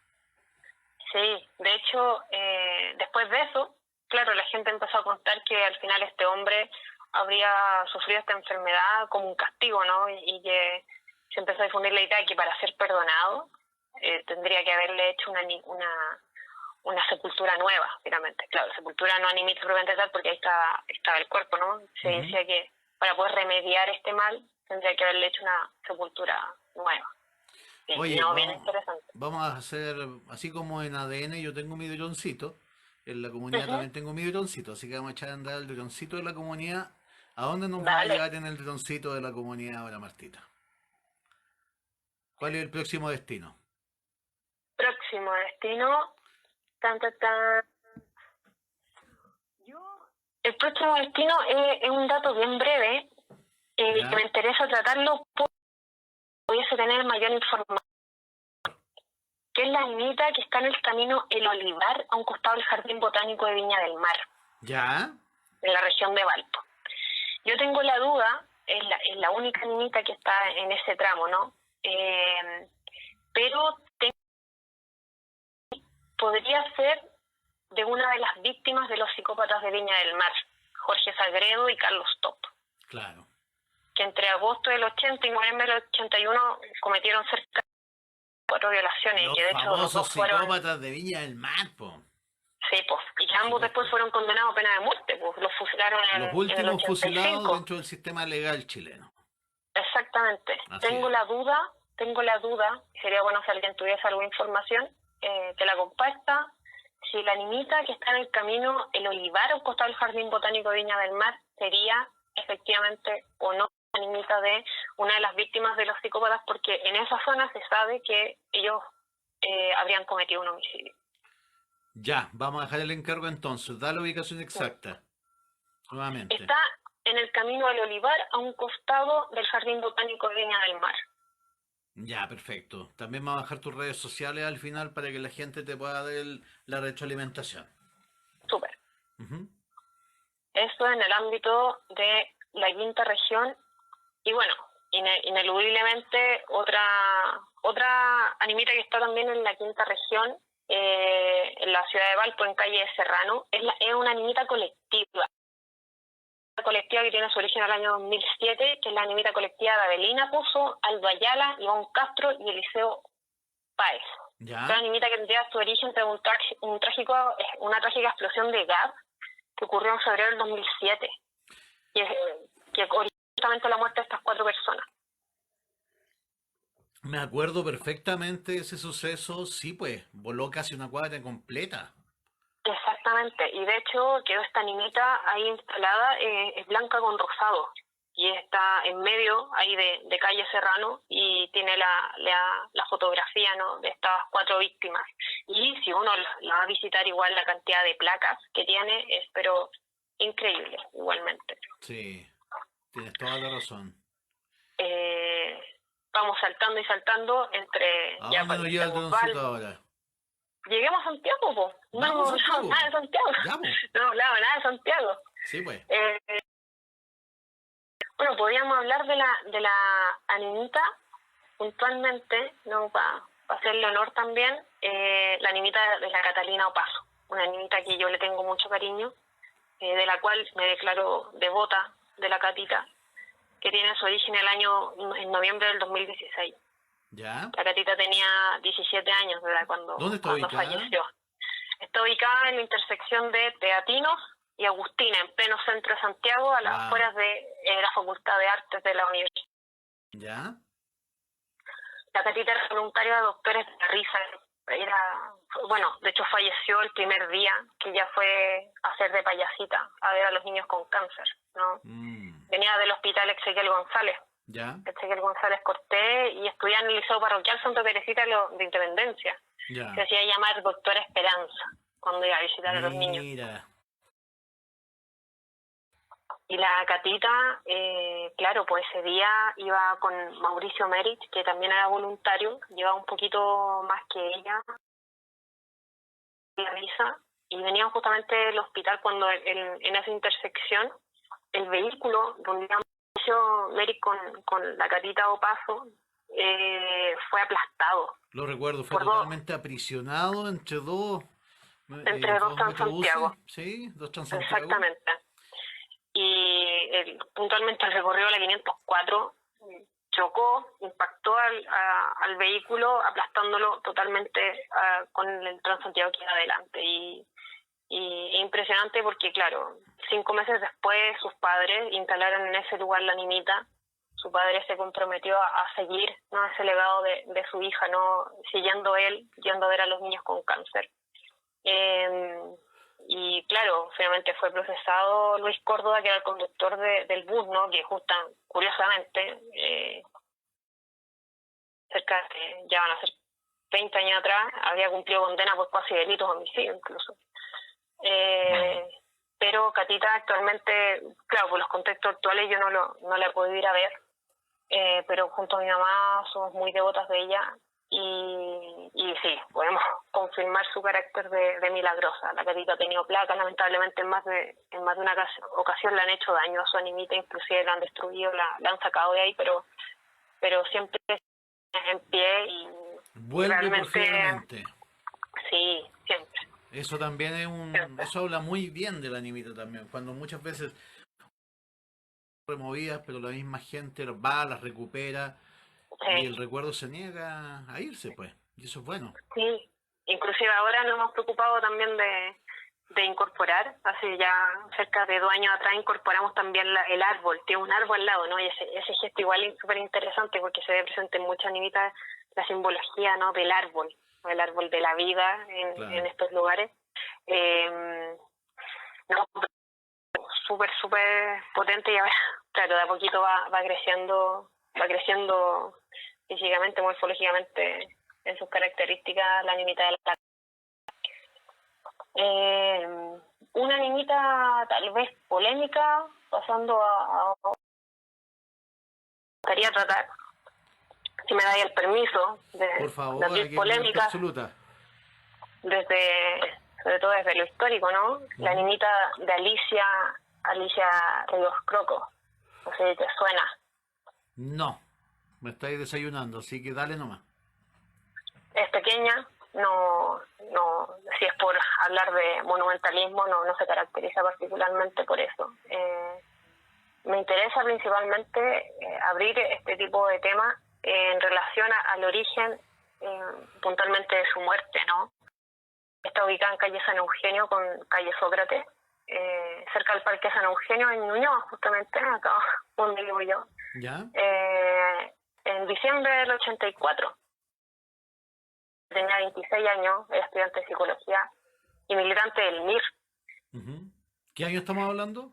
Speaker 1: Sí, de hecho, después de eso, claro, la gente empezó a contar que al final este hombre habría sufrido esta enfermedad como un castigo, ¿no? Y que se empezó a difundir la idea de que para ser perdonado tendría que haberle hecho una sepultura nueva, finalmente. Claro, sepultura no animita propiamente tal, porque ahí estaba el cuerpo, ¿no? Se decía que para poder remediar este mal tendría que haberle hecho una sepultura nueva.
Speaker 2: Oye,
Speaker 1: bien interesante.
Speaker 2: Vamos a hacer, así como en ADN yo tengo mi droncito, en la comunidad también tengo mi droncito, así que vamos a echar a andar el droncito de la comunidad. ¿A dónde nos va a llevar en el droncito de la comunidad ahora, Martita? ¿Cuál es el próximo destino?
Speaker 1: Próximo destino... El próximo destino es un dato bien breve,
Speaker 2: ¿Ya?
Speaker 1: que me interesa tratarlo porque pudiese tener mayor información, que es la niñita que está en el camino El Olivar, a un costado del Jardín Botánico de Viña del Mar,
Speaker 2: ¿Ya?
Speaker 1: en la región de Valpo. Yo tengo la duda, es la única niñita que está en ese tramo, ¿no? Pero podría ser de una de las víctimas de los psicópatas de Viña del Mar, Jorge Sagredo y Carlos Top,
Speaker 2: Claro.
Speaker 1: que entre agosto del 80 y noviembre del 81 cometieron cerca de 4 violaciones,
Speaker 2: Los
Speaker 1: que de hecho los
Speaker 2: famosos
Speaker 1: dos fueron,
Speaker 2: psicópatas de Viña del Mar, po.
Speaker 1: sí, pues, y que
Speaker 2: Por
Speaker 1: ambos
Speaker 2: supuesto.
Speaker 1: después fueron condenados a pena de muerte, pues los fusilaron
Speaker 2: Los
Speaker 1: en el
Speaker 2: últimos fusilados
Speaker 1: 85.
Speaker 2: dentro del sistema legal chileno.
Speaker 1: Exactamente.
Speaker 2: Así es.
Speaker 1: Tengo la duda, sería bueno si alguien tuviese alguna información, que la comparta, si la niñita que está en el camino El Olivar, al costado del Jardín Botánico de Viña del Mar, sería efectivamente o no la niñita de una de las víctimas de los psicópatas, porque en esa zona se sabe que ellos habrían cometido un homicidio.
Speaker 2: Ya, vamos a dejar el encargo entonces. Da la ubicación exacta. Nuevamente.
Speaker 1: Está en el camino El Olivar, a un costado del Jardín Botánico de Viña del Mar.
Speaker 2: Ya, perfecto. También vamos a dejar tus redes sociales al final para que la gente te pueda dar la retroalimentación.
Speaker 1: Súper.
Speaker 2: Ujú.
Speaker 1: Eso en el ámbito de la quinta región. Y bueno, ineludiblemente otra animita que está también en la quinta región, en la ciudad de Valpo, en calle Serrano, es una animita colectiva. Una colectiva que tiene su origen en el año 2007, que es la animita colectiva de Avelina Pozo, Aldo Ayala, Iván Castro y Eliseo Páez.
Speaker 2: Ya.
Speaker 1: Una animita que tendría su origen de una trágica explosión de gas que ocurrió en febrero del 2007, que originó justamente la muerte de estas 4 personas.
Speaker 2: Me acuerdo perfectamente de ese suceso. Sí, pues, voló casi una cuadra completa.
Speaker 1: Exactamente, y de hecho quedó esta niñita ahí instalada, es blanca con rosado, y está en medio ahí de calle Serrano, y tiene la fotografía, ¿no?, de estas 4 víctimas. Y si uno la va a visitar, igual la cantidad de placas que tiene es pero increíble, igualmente.
Speaker 2: Sí, tienes toda la razón.
Speaker 1: Vamos saltando y saltando entre...
Speaker 2: ¿A
Speaker 1: Ya
Speaker 2: dónde nos lleva el
Speaker 1: tenemos
Speaker 2: droncito ahora?
Speaker 1: Lleguemos a Santiago, po. No
Speaker 2: Vamos
Speaker 1: hemos
Speaker 2: a
Speaker 1: hablado
Speaker 2: Santiago.
Speaker 1: nada de Santiago.
Speaker 2: Ya, po.
Speaker 1: No hemos hablado nada de Santiago.
Speaker 2: Sí, pues.
Speaker 1: Bueno, podríamos hablar de la animita puntualmente, ¿no?, para hacerle honor también, la animita de la Catalina Opaso, una animita que yo le tengo mucho cariño, de la cual me declaro devota de la Catita, que tiene su origen en noviembre del 2016.
Speaker 2: Ya.
Speaker 1: La Catita tenía 17 años, ¿verdad?, cuando
Speaker 2: ubicada?
Speaker 1: falleció. Está ubicada en la intersección de Teatinos y Agustina, en pleno centro de Santiago, a las afueras de la Facultad de Artes de la Universidad.
Speaker 2: Ya.
Speaker 1: La Catita era voluntaria de Doctores de la Risa. Bueno, de hecho falleció el primer día que ella fue a hacer de payasita, a ver a los niños con cáncer, ¿no? Venía del hospital Ezequiel González.
Speaker 2: Ya.
Speaker 1: Ezequiel González Cortés, y estudiaba en el Liceo Parroquial Santa Teresita de Independencia.
Speaker 2: Ya.
Speaker 1: Se hacía llamar Doctora Esperanza cuando iba a visitar a los niños.
Speaker 2: Mira.
Speaker 1: Y la Catita, claro, pues ese día iba con Mauricio Merich, que también era voluntario, llevaba un poquito más que ella, la risa, y venían justamente del hospital cuando en esa intersección el vehículo donde iba Mauricio Merich con la Catita Opaso fue aplastado.
Speaker 2: Lo recuerdo, fue totalmente aprisionado entre dos
Speaker 1: Transantiago.
Speaker 2: Sí, dos Transantiago.
Speaker 1: Exactamente. Y puntualmente el recorrido de la 504 chocó, impactó al vehículo, aplastándolo totalmente con el Transantiago que iba adelante. Y impresionante porque, claro, 5 meses después sus padres instalaron en ese lugar la animita. Su padre se comprometió a seguir, ¿no?, ese legado de su hija, ¿no?, siguiendo él, yendo a ver a los niños con cáncer. Y claro, finalmente fue procesado Luis Córdoba, que era el conductor del bus, ¿no?, que curiosamente, ya van a ser 20 años atrás, había cumplido condena por cuasi delitos de homicidio incluso. pero Catita actualmente, claro, por los contextos actuales yo no la he podido ir a ver, pero junto a mi mamá somos muy devotas de ella y sí, podemos confirmar su carácter de milagrosa. La Catita ha tenido placas, lamentablemente en más de una ocasión le han hecho daño a su animita, inclusive la han destruido, la han sacado de ahí, pero siempre en pie y
Speaker 2: Vuelve
Speaker 1: realmente
Speaker 2: posiblemente.
Speaker 1: sí, siempre.
Speaker 2: Eso también es
Speaker 1: siempre.
Speaker 2: eso habla muy bien del animita también, cuando muchas veces removidas, pero la misma gente va, las recupera y el
Speaker 1: Sí,
Speaker 2: recuerdo se niega a irse, pues. Y eso es bueno.
Speaker 1: sí. Inclusive ahora nos hemos preocupado también de incorporar, hace ya cerca de 2 años atrás incorporamos también el árbol, tiene un árbol al lado, ¿no? Y ese gesto igual es súper interesante porque se ve presente en muchas animitas la simbología, ¿no? Del árbol, ¿no? El árbol de la vida en
Speaker 2: Claro.
Speaker 1: estos lugares. No, súper potente y ahora, claro, de a poquito va creciendo físicamente, morfológicamente en sus características la animita de la una niñita tal vez polémica, pasando a gustaría tratar, si me dais el permiso,
Speaker 2: Por
Speaker 1: de
Speaker 2: favor,
Speaker 1: abrir
Speaker 2: aquí es libertad
Speaker 1: polémicas
Speaker 2: absoluta.
Speaker 1: sobre todo desde lo histórico, ¿no? La
Speaker 2: Ujú.
Speaker 1: niñita de Alicia Ríos Croco, no sé si te suena.
Speaker 2: No, me estáis desayunando, así que dale nomás.
Speaker 1: Es pequeña, si es por hablar de monumentalismo, no se caracteriza particularmente por eso. Me interesa principalmente abrir este tipo de temas en relación al origen puntualmente de su muerte, ¿no? Está ubicada en calle San Eugenio con calle Sócrates, cerca del Parque San Eugenio en Ñuñoa, justamente, acá donde vivo yo.
Speaker 2: ¿Ya?
Speaker 1: En diciembre del 84, tenía 26 años, era estudiante de psicología y militante del MIR
Speaker 2: Ujú. ¿Qué año estamos hablando?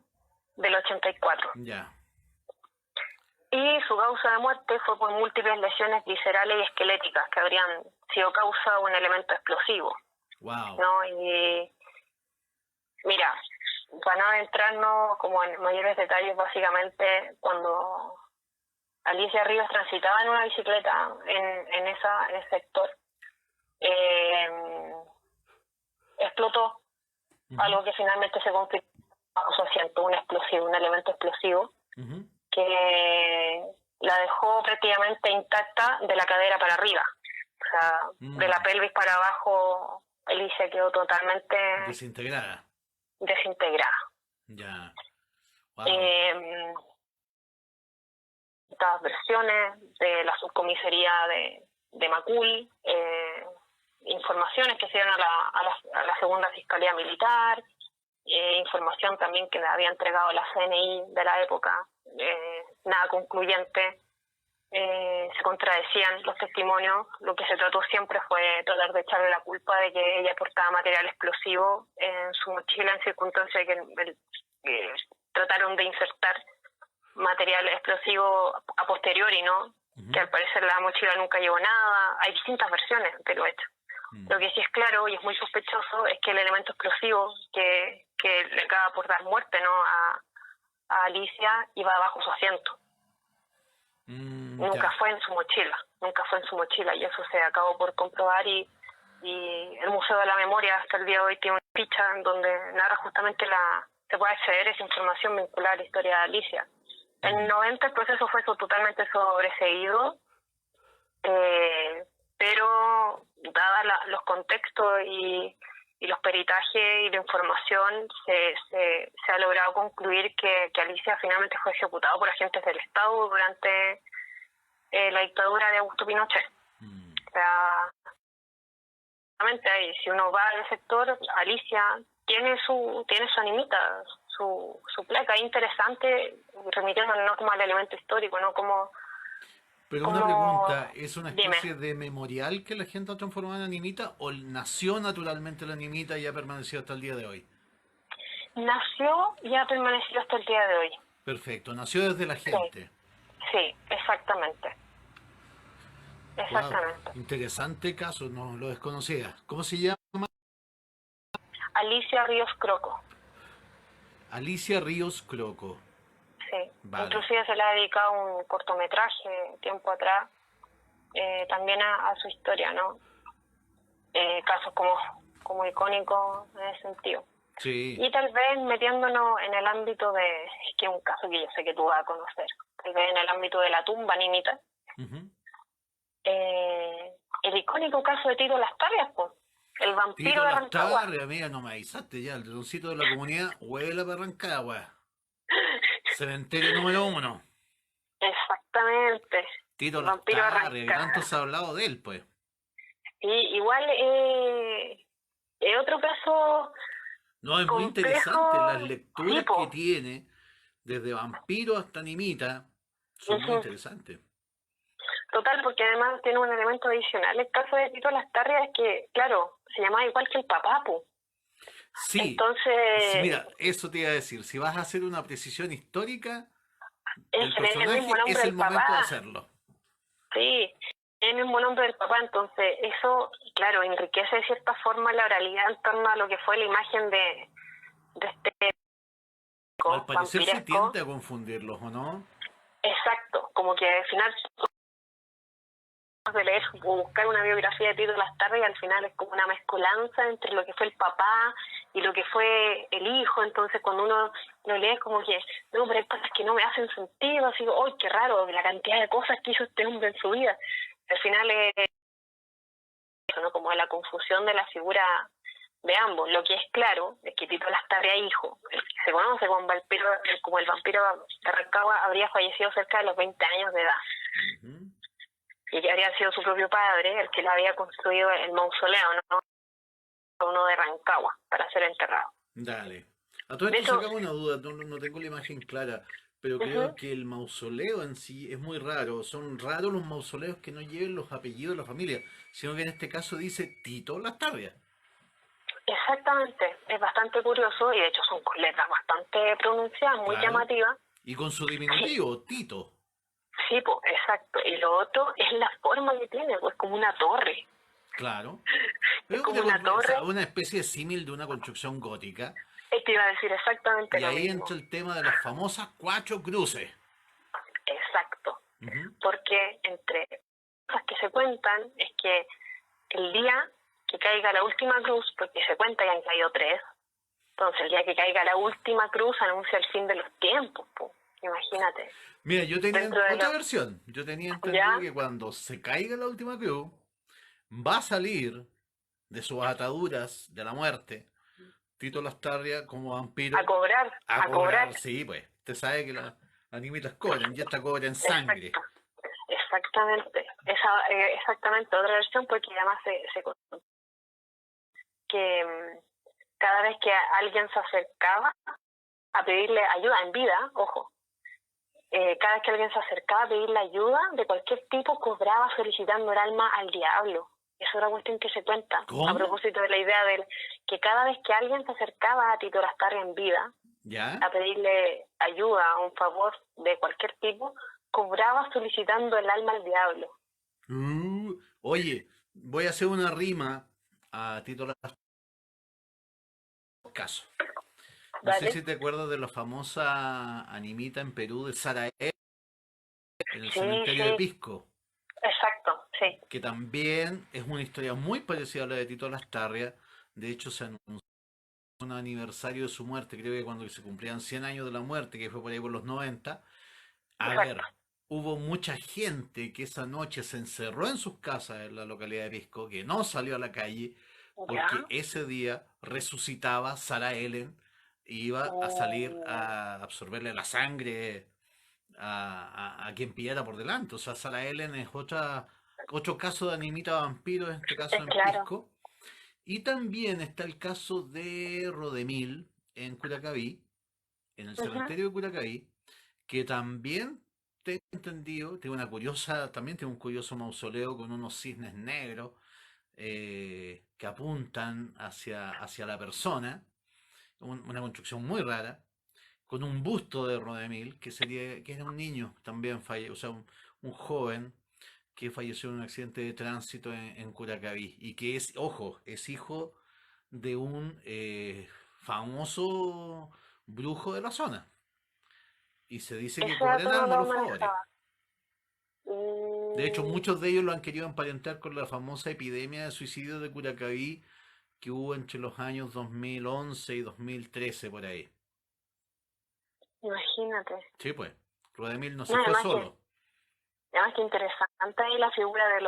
Speaker 1: del 84.
Speaker 2: Ya.
Speaker 1: Y su causa de muerte fue por múltiples lesiones viscerales y esqueléticas que habrían sido causa de un elemento explosivo,
Speaker 2: Wow.
Speaker 1: ¿no? Y mira, para no adentrarnos como en mayores detalles, básicamente cuando Alicia Ríos transitaba en una bicicleta en ese sector, eh, explotó,
Speaker 2: Ujú,
Speaker 1: algo que finalmente se confirmó bajo su asiento, un elemento explosivo,
Speaker 2: ujú.
Speaker 1: que la dejó prácticamente intacta de la cadera para arriba. O sea, de la
Speaker 2: Mm,
Speaker 1: pelvis para abajo, Alicia quedó totalmente
Speaker 2: Desintegrada.
Speaker 1: desintegrada.
Speaker 2: Ya. Wow.
Speaker 1: Eh, Estas versiones de la subcomisaría de Macul, informaciones que se dieron a la segunda Fiscalía Militar, información también que le había entregado la CNI de la época, nada concluyente, se contradecían los testimonios. Lo que se trató siempre fue tratar de echarle la culpa de que ella portaba material explosivo en su mochila en circunstancias que trataron de insertar material explosivo a posteriori, ¿no? Que
Speaker 2: Ujú,
Speaker 1: al parecer la mochila nunca llevó nada. Hay distintas versiones de lo hecho. Lo
Speaker 2: mm.
Speaker 1: que sí es claro y es muy sospechoso es que el elemento explosivo que le acaba por dar muerte, ¿no? a Alicia iba bajo su asiento. Nunca
Speaker 2: Ya.
Speaker 1: fue en su mochila y eso se acabó por comprobar y el Museo de la Memoria hasta el día de hoy tiene una ficha en donde narra justamente se puede acceder a esa información vinculada a la historia de Alicia. En el
Speaker 2: Mm.
Speaker 1: 90 el proceso fue totalmente sobreseído, pero dadas los contextos y los peritajes y la información, se ha logrado concluir que Alicia finalmente fue ejecutada por agentes del Estado durante la dictadura de Augusto Pinochet.
Speaker 2: Mm.
Speaker 1: O sea, si uno va al sector, Alicia tiene su animita, su placa. Es interesante, remitiéndonos como al elemento histórico, ¿no?
Speaker 2: Pero una
Speaker 1: Como
Speaker 2: pregunta, ¿es una
Speaker 1: dime,
Speaker 2: especie de memorial que la gente ha transformado en animita o nació naturalmente la animita y ha permanecido hasta el día de hoy?
Speaker 1: nació y ha permanecido hasta el día de hoy.
Speaker 2: Perfecto, nació desde la
Speaker 1: Sí,
Speaker 2: gente.
Speaker 1: sí, exactamente,
Speaker 2: Wow,
Speaker 1: exactamente.
Speaker 2: interesante caso, no lo desconocía. ¿Cómo se llama?
Speaker 1: Alicia Ríos Croco.
Speaker 2: Alicia Ríos Croco.
Speaker 1: Sí,
Speaker 2: Vale.
Speaker 1: inclusive se le ha dedicado un cortometraje tiempo atrás, también a su historia, ¿no? Casos como icónicos en ese sentido.
Speaker 2: Sí.
Speaker 1: Y tal vez metiéndonos en el ámbito es que es un caso que yo sé que tú vas a conocer, tal vez en el ámbito de la tumba Ninita,
Speaker 2: Ujú.
Speaker 1: el icónico caso de Tito Lastarrias, pues, el vampiro
Speaker 2: Tito
Speaker 1: de
Speaker 2: Las
Speaker 1: Rancagua.
Speaker 2: Tarrias, amiga, no me avisaste ya. El ratoncito de la comunidad huele a Rancagua. Cementerio número 1.
Speaker 1: Exactamente,
Speaker 2: Tito
Speaker 1: el
Speaker 2: Las
Speaker 1: vampiro de
Speaker 2: Tarrias, que tanto
Speaker 1: Rancagua.
Speaker 2: se ha hablado de él, pues.
Speaker 1: Y igual es otro caso
Speaker 2: No, es muy interesante. Las
Speaker 1: complejo,
Speaker 2: lecturas que
Speaker 1: tipo.
Speaker 2: tiene, desde vampiro hasta animita, son muy
Speaker 1: Ujú.
Speaker 2: interesantes.
Speaker 1: Total, porque además tiene un elemento adicional. El caso de Tito Lastarria es que, claro, se llamaba igual que el papá, po.
Speaker 2: Sí, sí,
Speaker 1: Entonces,
Speaker 2: mira, eso te iba a decir. Si vas a hacer una precisión histórica
Speaker 1: es
Speaker 2: del
Speaker 1: el mismo
Speaker 2: personaje,
Speaker 1: nombre
Speaker 2: es el
Speaker 1: del
Speaker 2: momento de
Speaker 1: papá,
Speaker 2: hacerlo.
Speaker 1: sí, es el mismo nombre del papá. Entonces, eso, claro, enriquece de cierta forma la oralidad en torno a lo que fue la imagen de este
Speaker 2: Al parecer se
Speaker 1: vampiresco.
Speaker 2: tiende a confundirlos, ¿o no?
Speaker 1: Exacto, como que al final de leer o buscar una biografía de Tito Lastarria y al final es como una mezcolanza entre lo que fue el papá y lo que fue el hijo. Entonces cuando uno lo lee es como que no, pero hay cosas que no me hacen sentido, así, ¡ay, qué raro! La cantidad de cosas que hizo este hombre en su vida. Al final es eso, ¿no? Como la confusión de la figura de ambos. Lo que es claro es que Tito Lastarria, hijo, el que se conoce como el vampiro de Rancagua, habría fallecido cerca de los 20 años de edad.
Speaker 2: Ujú.
Speaker 1: Y que habría sido su propio padre el que le había construido el mausoleo, ¿no? Uno de Rancagua, para ser enterrado.
Speaker 2: Dale. A todo
Speaker 1: De
Speaker 2: esto
Speaker 1: hecho,
Speaker 2: sacamos una duda, no tengo la imagen clara, pero creo
Speaker 1: uh-huh,
Speaker 2: que el mausoleo en sí es muy raro. Son raros los mausoleos que no lleven los apellidos de la familia, sino que en este caso dice Tito Lastarria.
Speaker 1: exactamente, es bastante curioso y de hecho son con letras bastante pronunciadas, muy
Speaker 2: Claro.
Speaker 1: llamativas.
Speaker 2: Y con su
Speaker 1: Sí,
Speaker 2: diminutivo, Tito.
Speaker 1: sí, pues, exacto. Y lo otro es la forma que tiene, pues como una torre.
Speaker 2: Claro.
Speaker 1: Es
Speaker 2: Es
Speaker 1: como
Speaker 2: una,
Speaker 1: una
Speaker 2: o sea,
Speaker 1: torre.
Speaker 2: una especie de símil de una construcción gótica.
Speaker 1: Te iba a decir exactamente
Speaker 2: Y
Speaker 1: lo
Speaker 2: ahí entra
Speaker 1: mismo.
Speaker 2: el tema de las famosas cuatro cruces.
Speaker 1: Exacto.
Speaker 2: Ujú.
Speaker 1: Porque entre cosas que se cuentan es que el día que caiga la última cruz, porque se cuenta que han caído tres, entonces el día que caiga la última cruz anuncia el fin de los tiempos, pues. Imagínate.
Speaker 2: Mira, yo tenía
Speaker 1: Dentro de
Speaker 2: otra
Speaker 1: lo...
Speaker 2: versión. Yo tenía entendido
Speaker 1: ¿Ya?
Speaker 2: que cuando se caiga la última cruz, va a salir de sus ataduras de la muerte Tito Lastarria como
Speaker 1: A
Speaker 2: vampiro
Speaker 1: cobrar,
Speaker 2: a
Speaker 1: a cobrar.
Speaker 2: cobrar. Sí, pues. Usted sabe que las animitas cobran y esta cobra en sangre.
Speaker 1: Exacto. Exactamente. Exactamente otra versión porque además se contó que cada vez que alguien se acercaba a pedirle ayuda en vida, ojo, cada vez que alguien se acercaba a pedirle ayuda de cualquier tipo, cobraba solicitando el alma al diablo. Es otra cuestión que se cuenta, a
Speaker 2: ¿Cómo?
Speaker 1: propósito de la idea de que cada vez que alguien se acercaba a Tito Lastarria en vida,
Speaker 2: ¿Ya?
Speaker 1: a pedirle ayuda o un favor de cualquier tipo, cobraba solicitando el alma al diablo.
Speaker 2: Oye, voy a hacer una rima a Tito Lastarria. Caso. No sé
Speaker 1: ¿Vale?
Speaker 2: si te acuerdas de la famosa animita en Perú de Sara E. En el
Speaker 1: Sí,
Speaker 2: cementerio de
Speaker 1: sí,
Speaker 2: Pisco,
Speaker 1: exacto, sí.
Speaker 2: que también es una historia muy parecida a la de Tito Lastarria. De hecho, se anunció un aniversario de su muerte, creo que cuando se cumplían 100 años de la muerte, que fue por ahí por los 90. A
Speaker 1: Exacto.
Speaker 2: ver, hubo mucha gente que esa noche se encerró en sus casas en la localidad de Pisco, que no salió a la calle, porque
Speaker 1: Ya.
Speaker 2: ese día resucitaba Sarah Ellen e iba a salir
Speaker 1: Oh,
Speaker 2: a absorberle la sangre a quien pillara por delante. O sea, Sarah Ellen es otro caso de animita vampiro, en este caso en
Speaker 1: claro.
Speaker 2: Pisco. Y también está el caso de Rodemil en Curacaví, en el
Speaker 1: Ujú.
Speaker 2: cementerio de Curacaví, que también tengo entendido, también tiene un curioso mausoleo con unos cisnes negros que apuntan hacia la persona, una construcción muy rara, con un busto de Rodemil, que era un niño también, o sea, un joven que falleció en un accidente de tránsito en Curacaví y que es, ojo, es hijo de un famoso brujo de la zona. Y se dice que
Speaker 1: Ese
Speaker 2: cobran
Speaker 1: dato no
Speaker 2: alma
Speaker 1: lo
Speaker 2: los favores.
Speaker 1: manejaba.
Speaker 2: De hecho,
Speaker 1: Mm,
Speaker 2: muchos de ellos lo han querido emparentar con la famosa epidemia de suicidio de Curacaví que hubo entre los años 2011 y 2013 por ahí.
Speaker 1: imagínate.
Speaker 2: Sí, pues. Rodemil no
Speaker 1: No,
Speaker 2: se fue solo.
Speaker 1: además que interesante ahí la figura de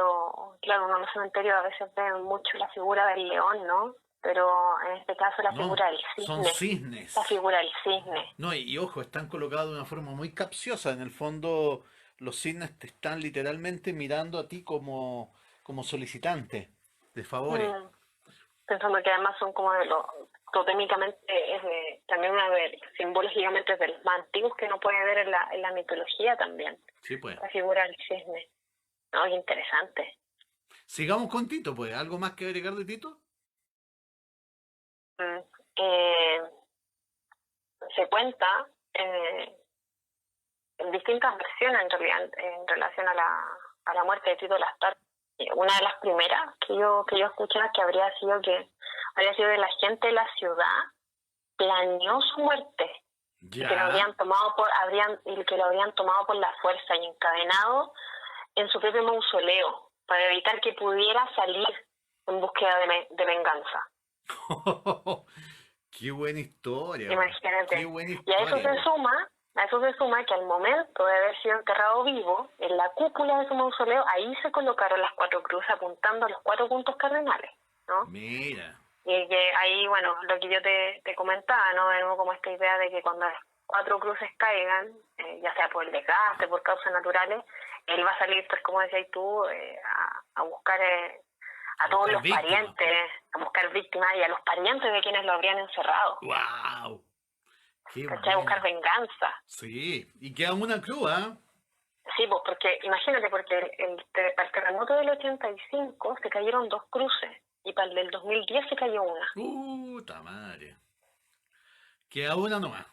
Speaker 1: claro, uno en los cementerios a veces ve mucho la figura del león, ¿no? Pero en este caso la
Speaker 2: No,
Speaker 1: figura del
Speaker 2: son
Speaker 1: cisne, la
Speaker 2: cisnes.
Speaker 1: figura del cisne.
Speaker 2: No, y ojo, están colocados de una forma muy capciosa. En el fondo, los cisnes te están literalmente mirando a ti como solicitante de favores.
Speaker 1: Mm, pensando que además son como de los, totémicamente, también simbológicamente es de los más antiguos que uno puede ver en la mitología también,
Speaker 2: Sí, pues.
Speaker 1: la figura del cisne. No, qué interesante.
Speaker 2: Sigamos con Tito, pues. ¿Algo más que agregar de Tito?
Speaker 1: Mm, eh, Se cuenta en distintas versiones en realidad en relación a la muerte de Tito Lastar. Una de las primeras que yo escuché es que habría sido de la gente de la ciudad planeó su muerte y que lo
Speaker 2: Ya.
Speaker 1: habrían tomado por la fuerza y encadenado en su propio mausoleo para evitar que pudiera salir en búsqueda de venganza.
Speaker 2: Qué buena historia, po. Qué
Speaker 1: Imagínate.
Speaker 2: buena
Speaker 1: Y
Speaker 2: historia, po.
Speaker 1: a eso se suma que al momento de haber sido enterrado vivo, en la cúpula de su mausoleo, ahí se colocaron las 4 cruces apuntando a los 4 puntos cardinales, ¿no?
Speaker 2: Mira.
Speaker 1: Y que ahí, bueno, lo que yo te comentaba, ¿no? De nuevo como esta idea de que cuando las 4 cruces caigan, ya sea por el desgaste, por causas naturales, él va a salir, pues como decías tú, a buscar
Speaker 2: A
Speaker 1: a todos
Speaker 2: buscar
Speaker 1: los
Speaker 2: víctimas, po.
Speaker 1: parientes, a buscar víctimas y a los parientes de quienes lo habrían encerrado.
Speaker 2: ¡Wow! Qué
Speaker 1: ¿Cachai? A buscar
Speaker 2: buena.
Speaker 1: venganza.
Speaker 2: Sí. Y queda una cruz, ¿ah?
Speaker 1: Sí, pues porque, imagínate, porque para el terremoto del 85 se cayeron 2 cruces y para el del 2010 se cayó una.
Speaker 2: Puta madre. Queda una nomás.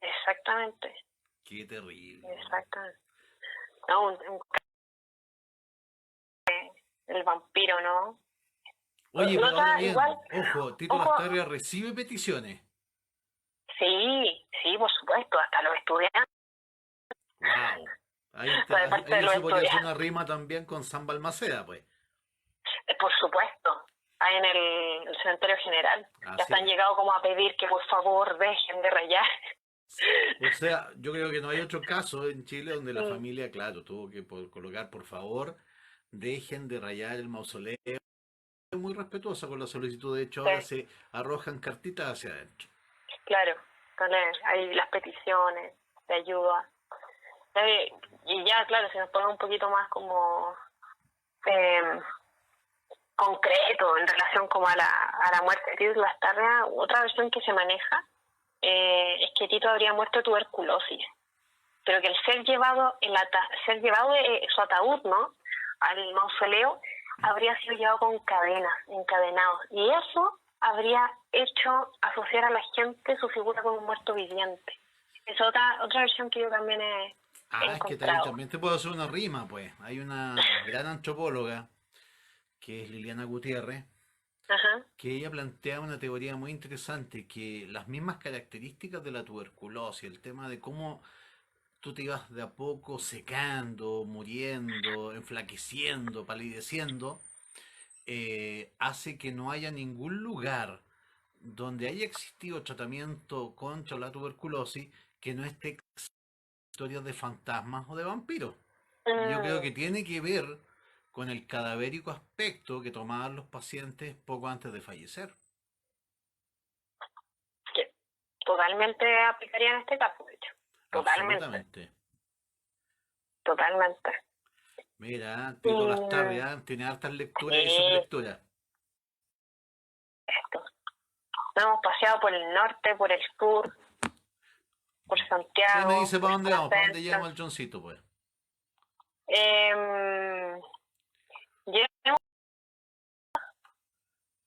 Speaker 1: Exactamente,
Speaker 2: Qué terrible, weón.
Speaker 1: exactamente. No, el vampiro, ¿no?
Speaker 2: Oye, pero ahora
Speaker 1: Nota igual,
Speaker 2: bien, ojo, Tito
Speaker 1: ojo,
Speaker 2: Lastarria recibe peticiones.
Speaker 1: sí, por supuesto, hasta los estudiantes,
Speaker 2: ¡Wow! Ahí
Speaker 1: de
Speaker 2: está,
Speaker 1: parte de
Speaker 2: ahí
Speaker 1: los
Speaker 2: se podría hacer
Speaker 1: estudiantes,
Speaker 2: una rima también con San Balmaceda, pues.
Speaker 1: por supuesto, ahí en el cementerio general. Ya
Speaker 2: Así
Speaker 1: están
Speaker 2: es.
Speaker 1: llegado como a pedir que por favor dejen de rayar.
Speaker 2: O sea, yo creo que no hay otro caso en Chile donde la
Speaker 1: Mm,
Speaker 2: familia, claro, tuvo que colocar, por favor, dejen de rayar el mausoleo. Muy respetuosa con la solicitud, de hecho
Speaker 1: sí.
Speaker 2: ahora se arrojan cartitas hacia adentro.
Speaker 1: Claro, hay las peticiones de ayuda. Eh, Y ya, claro, se nos pone un poquito más como eh, concreto en relación como a la muerte de Tito Lastarria. Otra versión que se maneja es que Tito habría muerto de tuberculosis, pero que el ser llevado de su ataúd, ¿no?, al mausoleo, habría sido llevado con cadenas, encadenado, y eso habría hecho asociar a la gente su figura con un muerto viviente. Es otra versión que yo también he
Speaker 2: Ah, es que
Speaker 1: encontrado.
Speaker 2: también te puedo hacer una rima, pues. Hay una gran antropóloga, que es Liliana Gutiérrez,
Speaker 1: Ajá.
Speaker 2: que ella plantea una teoría muy interesante, que las mismas características de la tuberculosis, el tema de cómo tú te ibas de a poco secando, muriendo, enflaqueciendo, palideciendo, hace que no haya ningún lugar donde haya existido tratamiento contra la tuberculosis que no esté historias de fantasmas o de vampiros. Y yo creo que
Speaker 1: Mm,
Speaker 2: tiene que ver con el cadavérico aspecto que tomaban los pacientes poco antes de fallecer.
Speaker 1: que totalmente aplicaría en este caso, de hecho. Totalmente,
Speaker 2: Absolutamente.
Speaker 1: totalmente.
Speaker 2: Mira,
Speaker 1: Y
Speaker 2: Tito Lastarria tiene hartas lecturas y
Speaker 1: sí,
Speaker 2: sublecturas.
Speaker 1: esto. Nos hemos paseado por el norte, por el sur, por
Speaker 2: Usted me
Speaker 1: Santiago,
Speaker 2: dice
Speaker 1: por
Speaker 2: para dónde
Speaker 1: zona
Speaker 2: vamos, para dónde
Speaker 1: centro.
Speaker 2: llevamos el choncito, pues.
Speaker 1: Eh, Llegamos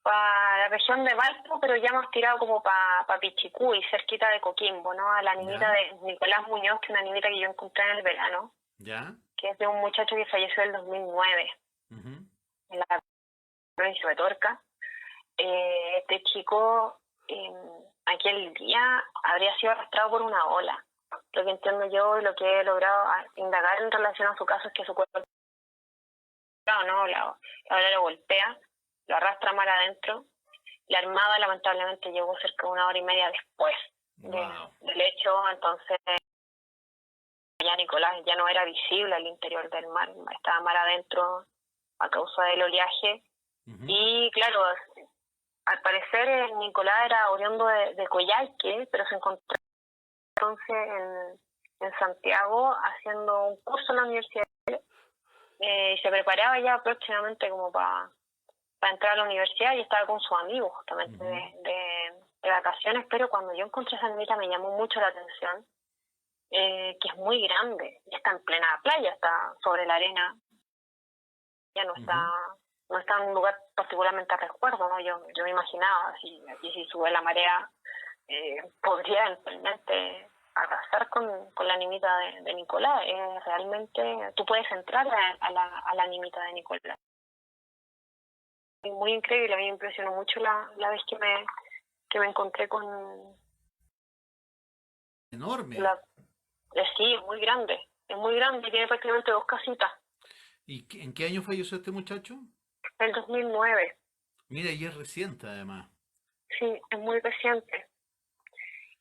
Speaker 1: para la región de Valpo, pero ya hemos tirado como para Pichicuy, cerquita de Coquimbo, ¿no? A la animita
Speaker 2: ¿Ya?
Speaker 1: de Nicolás Muñoz, que es una animita que yo encontré en el verano,
Speaker 2: ¿Ya?
Speaker 1: que es de un muchacho que falleció en el 2009
Speaker 2: Ujú.
Speaker 1: en la provincia de Torca. Este chico aquel día habría sido arrastrado por una ola. Lo que entiendo yo y lo que he logrado indagar en relación a su caso es que su cuerpo no, la ola lo golpea, lo arrastra mar adentro. La Armada lamentablemente llegó cerca de 1 hora y media después del hecho, entonces ya Nicolás ya no era visible al interior del mar, estaba mar adentro a causa del oleaje. Y claro, al parecer Nicolás era oriundo de Coyhaique, pero se encontró entonces en Santiago haciendo un curso en la universidad y se preparaba ya próximamente como para entrar a la universidad y estaba con sus amigos justamente de vacaciones, pero cuando yo encontré esa niñita me llamó mucho la atención, que es muy grande, y está en plena playa, está sobre la arena, ya no está en un lugar particularmente a resguardo, ¿no? Yo me imaginaba, si sube la marea, podría eventualmente arrasar con la nimita de Nicolás. Realmente tú puedes entrar a la nimita de Nicolás. Muy increíble, a mí me impresionó mucho la vez que me encontré con...
Speaker 2: Enorme.
Speaker 1: Sí, es muy grande, tiene prácticamente 2 casitas.
Speaker 2: ¿Y en qué año falleció este muchacho?
Speaker 1: El 2009.
Speaker 2: Mira, y es reciente además.
Speaker 1: Sí, es muy reciente.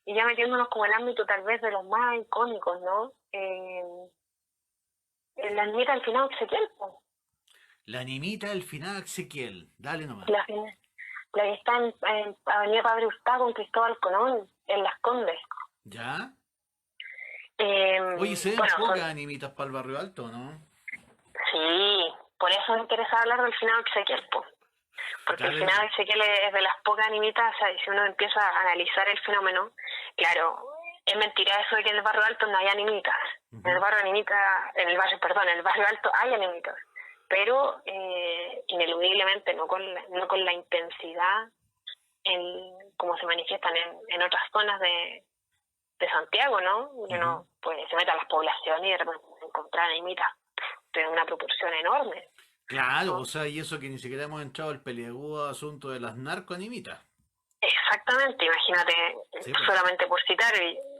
Speaker 1: Y ya metiéndonos como el ámbito tal vez de los más icónicos, ¿no? La nimita del finado Ezequiel.
Speaker 2: La nimita del finado Ezequiel, dale nomás.
Speaker 1: La que está en Avenida Padre Hurtado con Cristóbal Colón, en Las Condes.
Speaker 2: ¿Ya? Oye, se ven pocas animitas para el Barrio Alto, ¿no?
Speaker 1: Sí, por eso me interesa hablar del finado Ezequiel, porque el finado Ezequiel es de las pocas animitas, o sea, si uno empieza a analizar el fenómeno, claro, es mentira eso de que en el Barrio Alto no hay animitas. En el barrio Alto hay animitas, pero ineludiblemente no con la intensidad como se manifiestan en otras zonas de Santiago, ¿no? Uno pues se mete a las poblaciones y de repente encontrar animitas de una proporción enorme.
Speaker 2: Claro, ¿no? O sea, y eso que ni siquiera hemos entrado al peliagudo asunto de las narcoanimitas.
Speaker 1: Exactamente, imagínate, sí, solamente por citar,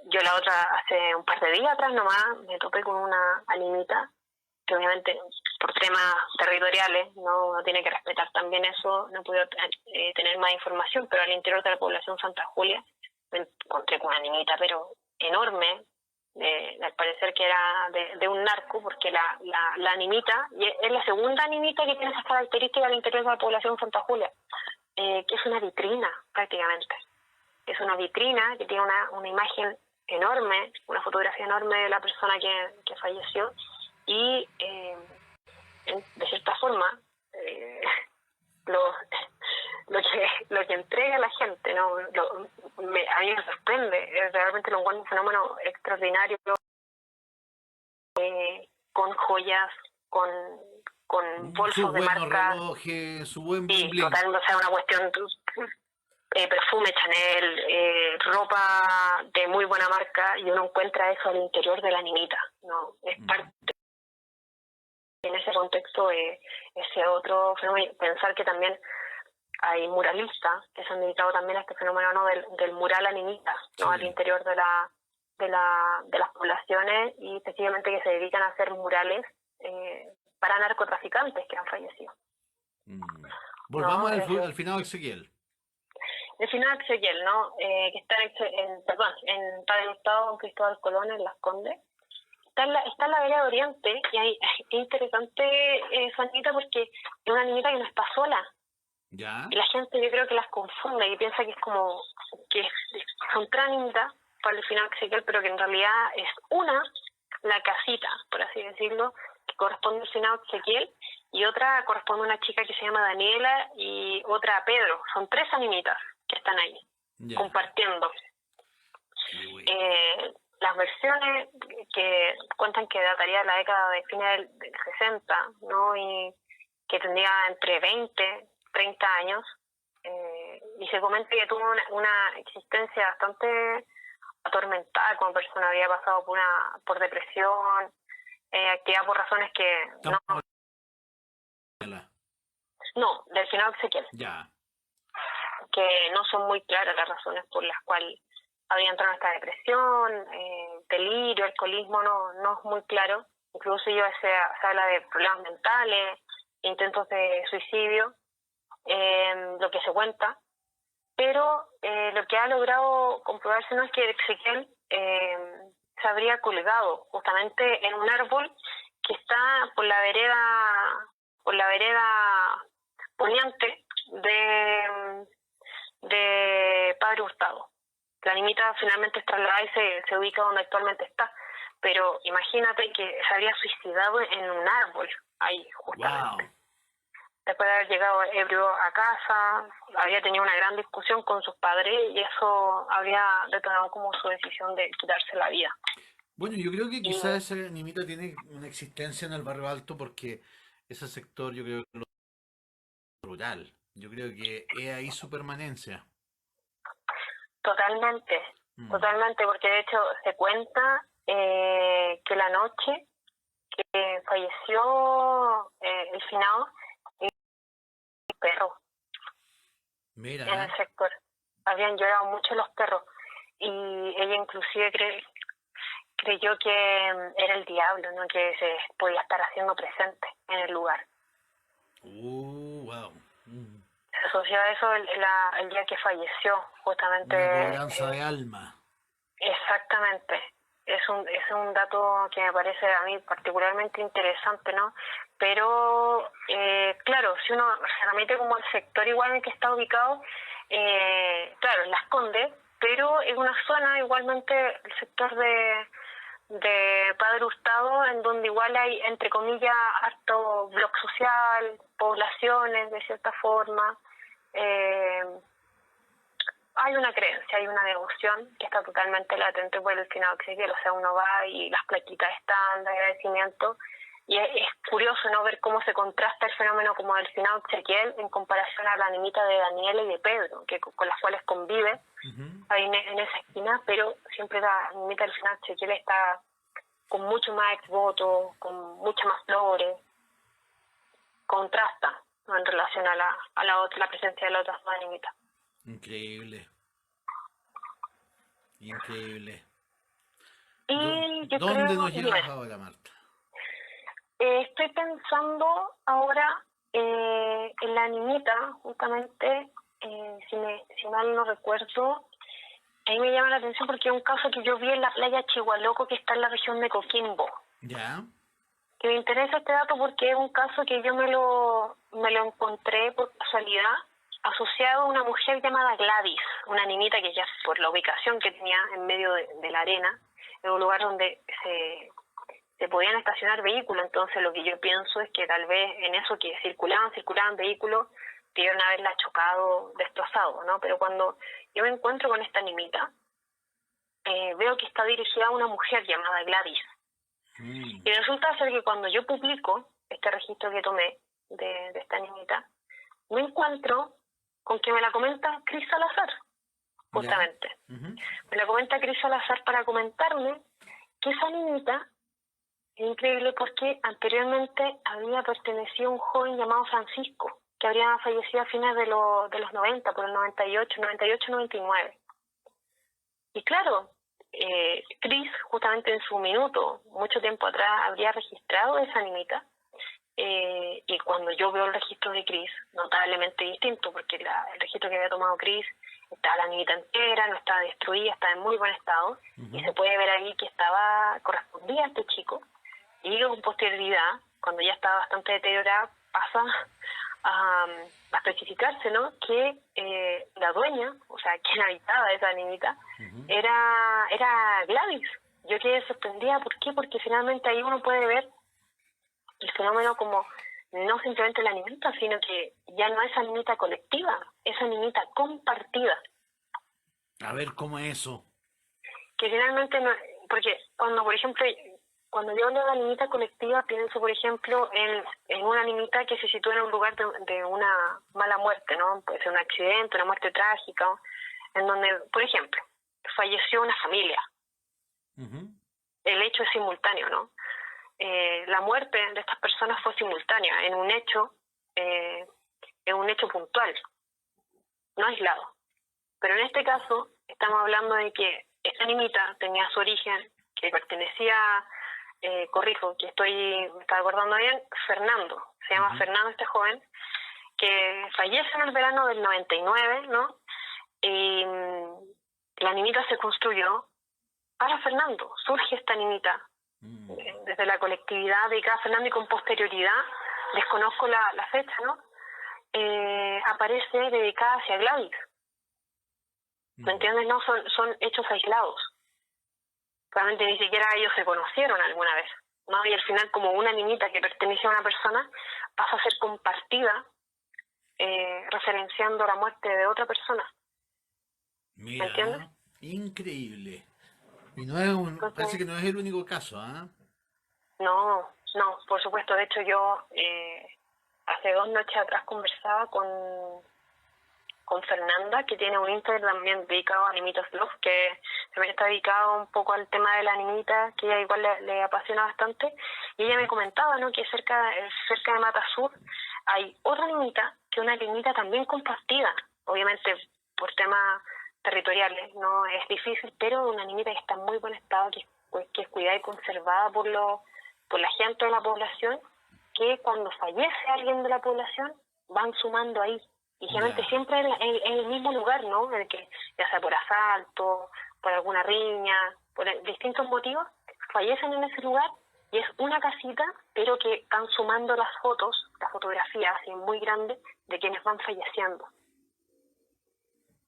Speaker 1: yo la otra, hace un par de días atrás nomás, me topé con una animita, que obviamente por temas territoriales, ¿no? Uno tiene que respetar también eso, no pude tener más información, pero al interior de la población Santa Julia me encontré con una animita, pero enorme, al parecer que era de un narco, porque la animita, y es la segunda animita que tiene esas características al interior de la población Santa Julia, que es una vitrina prácticamente. Es una vitrina que tiene una imagen enorme, una fotografía enorme de la persona que falleció y de cierta forma lo que entrega a la gente, ¿no? A mí me sorprende, realmente lo encuentro un fenómeno extraordinario, con joyas, con bolsos de marca,
Speaker 2: relojes, su buen
Speaker 1: sí, total, o sea, una cuestión, perfume Chanel, ropa de muy buena marca, y uno encuentra eso al interior de la animita, ¿no? Es parte, en ese contexto, ese otro fenómeno. Pensar que también hay muralistas que se han dedicado también a este fenómeno, ¿no? del mural animita, ¿no? Sí. Al interior de las poblaciones, y efectivamente que se dedican a hacer murales para narcotraficantes que han fallecido.
Speaker 2: Volvamos al finado Ezequiel.
Speaker 1: El finado Ezequiel, ¿no? Que está en Padre Hurtado con Cristóbal Colón, en Las Condes. Está en la vereda de Oriente, y es interesante su animita porque es una animita que no está sola.
Speaker 2: ¿Ya?
Speaker 1: Y la gente, yo creo que las confunde y piensa que es como que son tres animitas para el finado Ezequiel, pero que en realidad es la casita, por así decirlo, que corresponde al finado Ezequiel, y otra corresponde a una chica que se llama Daniela y otra a Pedro. Son tres animitas que están ahí, compartiendo.
Speaker 2: Sí,
Speaker 1: las versiones que cuentan que dataría de la década de fines del 60, ¿no? Y que tendría entre 20, 30 años, y se comenta que tuvo una existencia bastante atormentada como persona, había pasado por depresión, actividad por razones que no, del finado Ezequiel.
Speaker 2: Ya.
Speaker 1: aunque no son muy claras las razones por las cuales había entrado en esta depresión, delirio, alcoholismo, no es muy claro. Incluso se habla de problemas mentales, intentos de suicidio, lo que se cuenta. Pero lo que ha logrado comprobarse no es que Ezequiel se habría colgado justamente en un árbol que está por la vereda poniente de Padre Hurtado. La animita finalmente es trasladada y se ubica donde actualmente está, pero imagínate que se habría suicidado en un árbol ahí justamente.
Speaker 2: Wow.
Speaker 1: Después de haber llegado ebrio a casa, había tenido una gran discusión con sus padres y eso habría detonado como su decisión de quitarse la vida.
Speaker 2: Bueno, yo creo que
Speaker 1: Y
Speaker 2: quizás esa animita tiene una existencia en el barrio alto porque ese sector yo creo que es lo rural. Yo creo que es ahí su permanencia.
Speaker 1: totalmente,
Speaker 2: Mm.
Speaker 1: totalmente, porque de hecho se cuenta que la noche que falleció el finado, un perro en
Speaker 2: Mira,
Speaker 1: el sector. Habían llorado mucho los perros y ella inclusive creyó que era el diablo, ¿no? Que se podía estar haciendo presente en el lugar.
Speaker 2: wow. Mm.
Speaker 1: Se asoció a eso el día que falleció, justamente.
Speaker 2: Una cobranza de alma.
Speaker 1: Exactamente. Es un dato que me parece a mí particularmente interesante, ¿no? Pero, claro, si uno se remite como al sector igual en el que está ubicado, claro, en Las Condes, pero es una zona igualmente, el sector de Padre Hurtado, en donde igual hay, entre comillas, harto bloque social, poblaciones, de cierta forma. Hay una creencia, hay una devoción que está totalmente latente por el finado Ezequiel. O sea, uno va y las plaquitas están de agradecimiento, y es curioso no ver cómo se contrasta el fenómeno como del finado Ezequiel en comparación a la animita de Daniela y de Pedro, que con las cuales convive
Speaker 2: Ujú.
Speaker 1: ahí en esa esquina, pero siempre la animita del finado Ezequiel está con mucho más exvoto, con muchas más flores, contrasta, ¿no? En relación a la presencia de la otra animita.
Speaker 2: Increíble, increíble.
Speaker 1: Y yo
Speaker 2: ¿Dónde
Speaker 1: creo,
Speaker 2: nos
Speaker 1: dime,
Speaker 2: llevas ahora, Marta?
Speaker 1: estoy pensando ahora en la niñita, justamente, si mal no recuerdo, a mí me llama la atención porque es un caso que yo vi en la playa Chihualoco, que está en la región de Coquimbo.
Speaker 2: ¿Ya?
Speaker 1: Que me interesa este dato porque es un caso que yo me lo encontré por casualidad, asociado a una mujer llamada Gladys, una niñita que ya por la ubicación que tenía en medio de la arena, en un lugar donde se podían estacionar vehículos. Entonces lo que yo pienso es que tal vez en eso que circulaban vehículos, pudieron haberla chocado, destrozado, ¿no? Pero cuando yo me encuentro con esta niñita, veo que está dirigida a una mujer llamada Gladys.
Speaker 2: Mm.
Speaker 1: Y resulta ser que cuando yo publico este registro que tomé de esta niñita, me encuentro con que me la comenta Cris Salazar,
Speaker 2: ¿Ya?
Speaker 1: justamente.
Speaker 2: Ujú.
Speaker 1: Me la comenta Cris Salazar para comentarme que esa niñita es increíble porque anteriormente había pertenecido a un joven llamado Francisco, que habría fallecido a fines de los 90, por el 98, 99. Y claro, Cris, justamente en su minuto, mucho tiempo atrás, habría registrado esa niñita. Y cuando yo veo el registro de Cris, notablemente distinto, porque el registro que había tomado Cris, estaba la niñita entera, no estaba destruida, estaba en muy buen estado, y
Speaker 2: Ujú.
Speaker 1: se puede ver ahí que correspondía a este chico. Y con posterioridad, cuando ya estaba bastante deteriorada, pasa a especificarse, ¿no? Que la dueña, o sea, quien habitaba esa niñita,
Speaker 2: Ujú.
Speaker 1: era Gladys. Yo quedé sorprendida, ¿por qué? Porque finalmente ahí uno puede ver el fenómeno como no simplemente la niñita, sino que ya no es niñita colectiva, esa niñita compartida.
Speaker 2: A ver, ¿cómo es eso?
Speaker 1: Que finalmente no, porque cuando, por ejemplo, cuando yo hablo de niñita colectiva, pienso, por ejemplo, en una niñita que se sitúa en un lugar de una mala muerte, ¿no? Puede ser un accidente, una muerte trágica, en donde, por ejemplo, falleció una familia.
Speaker 2: Ujú.
Speaker 1: El hecho es simultáneo, ¿no? La muerte de estas personas fue simultánea en un hecho puntual. no aislado. Pero en este caso estamos hablando de que esta animita tenía su origen, que pertenecía, corrijo, que me estaba acordando bien, Fernando. Se llama Fernando este joven, que fallece en el verano del 99, ¿no? Y la animita se construyó para Fernando. Surge esta animita desde la colectividad dedicada a Fernando y con posterioridad, desconozco la fecha, ¿no? Aparece dedicada hacia Gladys. ¿Me entiendes? No son hechos aislados. Realmente ni siquiera ellos se conocieron alguna vez, ¿no? Y al final, como una niñita que pertenece a una persona pasa a ser compartida, referenciando la muerte de otra persona.
Speaker 2: Mira,
Speaker 1: ¿Me entiendes?
Speaker 2: increíble. Y no es
Speaker 1: Entonces,
Speaker 2: parece que no es el único caso, ¿ah?
Speaker 1: no, por supuesto. De hecho, yo hace 2 noches atrás conversaba con Fernanda, que tiene un Instagram también dedicado a Animitas Love, que también está dedicado un poco al tema de la animita, que ella igual le apasiona bastante, y ella me comentaba, ¿no?, que cerca de Mata Sur hay otra animita, que es una animita también compartida, obviamente por temas territoriales, no es difícil, pero una animita que está en muy buen estado, que es cuidada y conservada por la gente de la población, que cuando fallece alguien de la población van sumando ahí. Y generalmente siempre en el mismo lugar, ¿no? En el que, ya sea por asalto, por alguna riña, por distintos motivos, fallecen en ese lugar y es una casita, pero que están sumando las fotografías así muy grandes de quienes van falleciendo.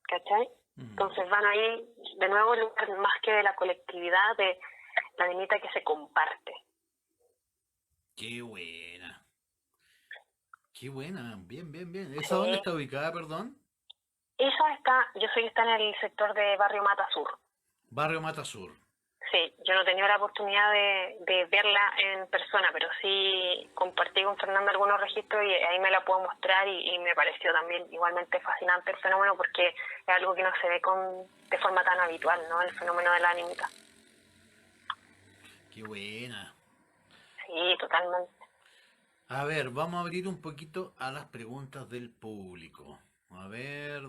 Speaker 1: ¿Cachai? Entonces van ahí, de nuevo, el lugar más que de la colectividad, de la niñita que se comparte.
Speaker 2: Qué buena. Qué buena, bien, bien, bien. ¿Esa dónde está ubicada, perdón?
Speaker 1: Yo sé que está en el sector de Barrio Mata Sur.
Speaker 2: Barrio Mata Sur.
Speaker 1: Sí, yo no he tenido la oportunidad de verla en persona, pero sí compartí con Fernando algunos registros y ahí me la puedo mostrar y me pareció también igualmente fascinante el fenómeno porque es algo que no se ve de forma tan habitual, ¿no? El fenómeno de la animita.
Speaker 2: Qué buena.
Speaker 1: Sí, totalmente.
Speaker 2: A ver, vamos a abrir un poquito a las preguntas del público. A ver,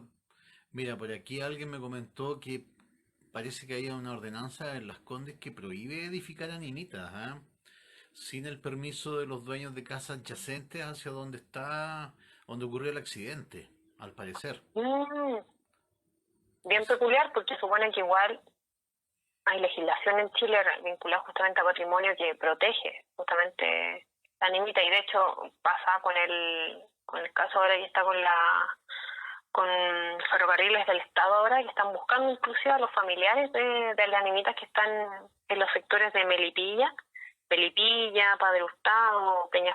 Speaker 2: mira, por aquí alguien me comentó que parece que hay una ordenanza en Las Condes que prohíbe edificar animitas, ¿ah? Sin el permiso de los dueños de casas adyacentes hacia donde ocurrió el accidente, al parecer.
Speaker 1: Bien peculiar porque supone que igual hay legislación en Chile vinculada justamente a patrimonio que protege justamente la animita, y de hecho pasa con el caso ahora que está con Ferrocarriles del Estado ahora, que están buscando inclusive a los familiares de las animitas que están en los sectores de Melipilla, Padre Hurtado, Peña,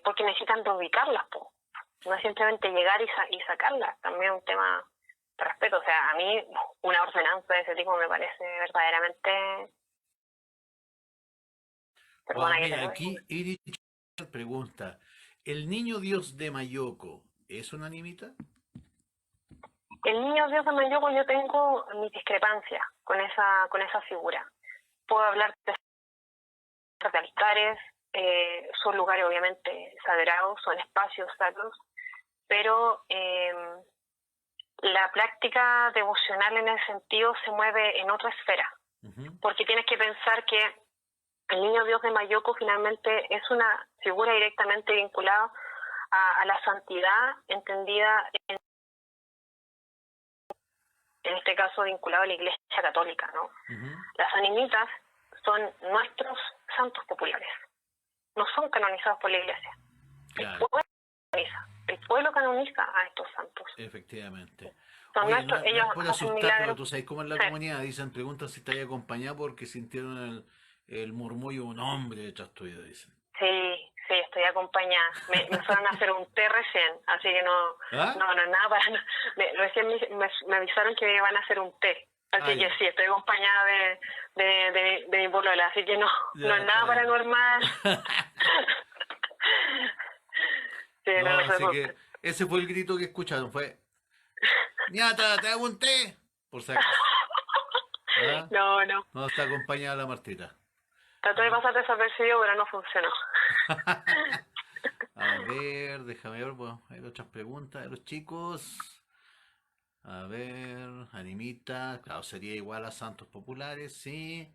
Speaker 1: porque necesitan reubicarlas, no es simplemente llegar y sacarlas, también es un tema de respeto. O sea, a mí una ordenanza de ese tipo me parece verdaderamente...
Speaker 2: Wow, mira, aquí Iris pregunta, ¿el niño Dios de Mayoko es una animita?
Speaker 1: El niño Dios de Mayoko, yo tengo mis discrepancias con esa figura. Puedo hablar de altares, son lugares obviamente sagrados, son espacios sacros, pero la práctica devocional en ese sentido se mueve en otra esfera, porque tienes que pensar que el niño Dios de Mayoko finalmente es una figura directamente vinculada a la santidad, entendida en este caso vinculado a la Iglesia Católica, ¿no? Las animitas son nuestros santos populares, no son canonizados por la Iglesia. Claro. El pueblo canoniza a estos santos.
Speaker 2: Efectivamente.
Speaker 1: Son
Speaker 2: Oye,
Speaker 1: nuestros,
Speaker 2: no
Speaker 1: ellos
Speaker 2: es por
Speaker 1: hacen
Speaker 2: asustar,
Speaker 1: milagros.
Speaker 2: pero tú sabes cómo es la comunidad, dicen, preguntan si está acompañada porque sintieron el murmullo de un hombre detrás tuyo, dicen.
Speaker 1: Sí, estoy acompañada. Me fueron a hacer un té recién, así que no es nada para... Recién me avisaron que me iban a hacer un té, así que sí, estoy acompañada de mi polola, así que no es nada paranormal. Sí,
Speaker 2: así que ese fue el grito que escucharon, fue ñata, te hago un té, por si acaso. ¿Ah? No está acompañada la Martita.
Speaker 1: Traté de pasar desapercibido, pero no funcionó.
Speaker 2: A ver, déjame ver, bueno, hay otras preguntas de los chicos. A ver, Animita, claro, sería igual a Santos Populares, sí.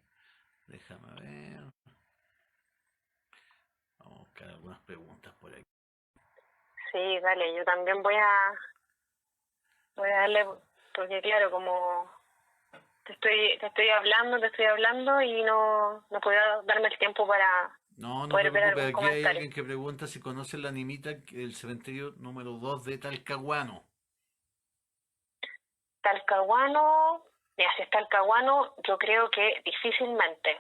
Speaker 2: Déjame ver. Vamos a buscar algunas preguntas por aquí.
Speaker 1: Sí, dale, yo también voy a darle, porque claro, como te estoy hablando y no puedo darme el tiempo para
Speaker 2: No, no te
Speaker 1: poder ver
Speaker 2: preocupes,
Speaker 1: algún
Speaker 2: aquí hay
Speaker 1: comentario.
Speaker 2: alguien que pregunta si conoce la Animita del cementerio número 2 de Talcahuano.
Speaker 1: Talcahuano, mira, si es Talcahuano, yo creo que difícilmente.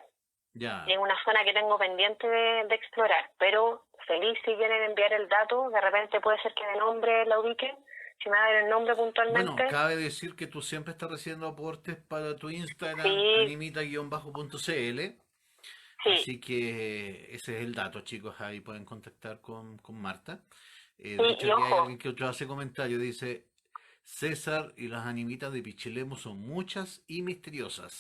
Speaker 2: Ya.
Speaker 1: Es una zona que tengo pendiente de explorar, pero feliz si quieren enviar el dato, de repente puede ser que de nombre la ubiquen, si me dan el nombre
Speaker 2: Bueno,
Speaker 1: puntualmente,
Speaker 2: cabe decir que tú siempre estás recibiendo aportes para tu Instagram,
Speaker 1: sí,
Speaker 2: animita-bajo.cl.
Speaker 1: sí,
Speaker 2: Así que ese es el dato, chicos. Ahí pueden contactar con Marta. De
Speaker 1: sí,
Speaker 2: hecho,
Speaker 1: y
Speaker 2: aquí hay
Speaker 1: ojo,
Speaker 2: alguien que otro hace comentario. Dice, César y las animitas de Pichilemu son muchas y misteriosas.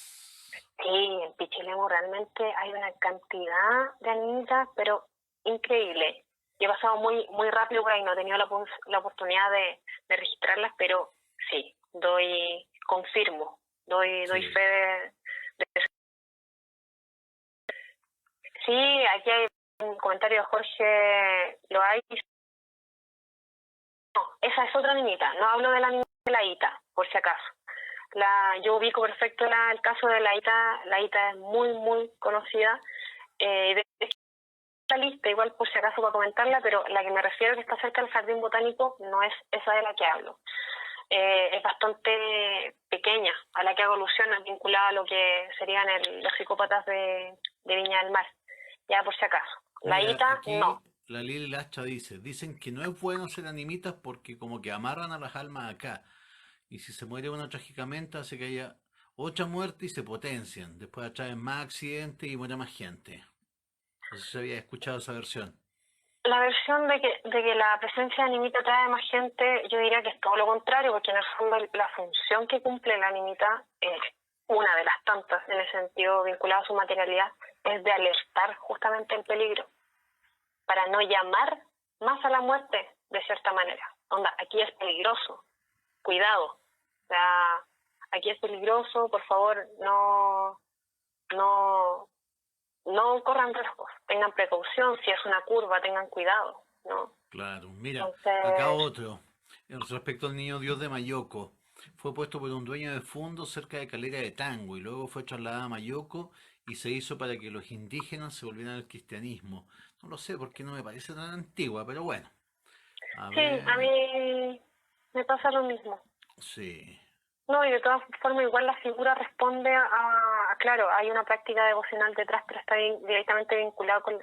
Speaker 1: sí, en Pichilemu realmente hay una cantidad de animitas, pero increíble. Y he pasado muy rápido por ahí, no he tenido la oportunidad de registrarlas, pero sí, confirmo, doy
Speaker 2: Sí.
Speaker 1: fe de sí, aquí hay un comentario de Jorge Loaiz. No, esa es otra niñita. No hablo de la niñita de la Ita, por si acaso. Yo ubico perfecto el caso de la Ita. La Ita es muy conocida. De esta lista, igual por si acaso para comentarla, pero la que me refiero que está cerca del jardín botánico no es esa de la que hablo. Es bastante pequeña, a la que hago alusión, es vinculada a lo que serían los psicópatas de Viña del Mar. Ya por si acaso. La
Speaker 2: Mira,
Speaker 1: Ita,
Speaker 2: aquí
Speaker 1: no.
Speaker 2: la Lili Lacha dice, dicen que no es bueno ser animitas porque como que amarran a las almas acá. Y si se muere uno trágicamente hace que haya otra muerte y se potencian. Después atraen más accidentes y muere más gente. No sé si había escuchado esa versión.
Speaker 1: La versión de que la presencia de animita trae más gente, yo diría que es todo lo contrario, porque en el fondo la función que cumple la animita, una de las tantas en el sentido vinculado a su materialidad, es de alertar justamente el peligro, para no llamar más a la muerte de cierta manera. Onda, aquí es peligroso, cuidado. O sea, aquí es peligroso, por favor, no, no corran riesgos, tengan precaución, si es una curva, tengan cuidado, ¿no?
Speaker 2: Claro, mira, acá
Speaker 1: Entonces,
Speaker 2: otro. Respecto al niño Dios de Mayoco. Fue puesto por un dueño de fondo cerca de Calera de Tango y luego fue trasladado a Mayoco y se hizo para que los indígenas se volvieran al cristianismo. No lo sé porque no me parece tan antigua, pero bueno. A
Speaker 1: sí, a
Speaker 2: ver,
Speaker 1: mí me pasa lo mismo.
Speaker 2: sí,
Speaker 1: No, y de todas formas igual la figura responde claro, hay una práctica devocional detrás, pero está directamente vinculada con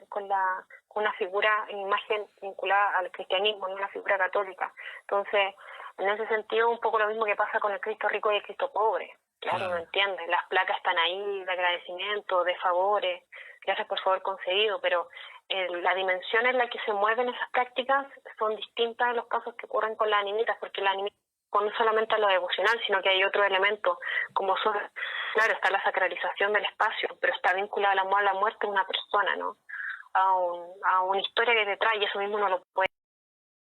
Speaker 1: una figura, imagen vinculada al cristianismo, no una figura católica. Entonces, en ese sentido, un poco lo mismo que pasa con el Cristo rico y el Cristo pobre. Claro, no
Speaker 2: claro.
Speaker 1: entiendes, las placas están ahí de agradecimiento, de favores, gracias por favor concedido, pero la dimensión en la que se mueven esas prácticas son distintas a los casos que ocurren con las animitas, porque las animitas no solamente a lo devocional, sino que hay otros elementos, como son, claro, está la sacralización del espacio, pero está vinculada al amor a la muerte de una persona, ¿no? A una historia que te trae, y eso mismo no lo puede.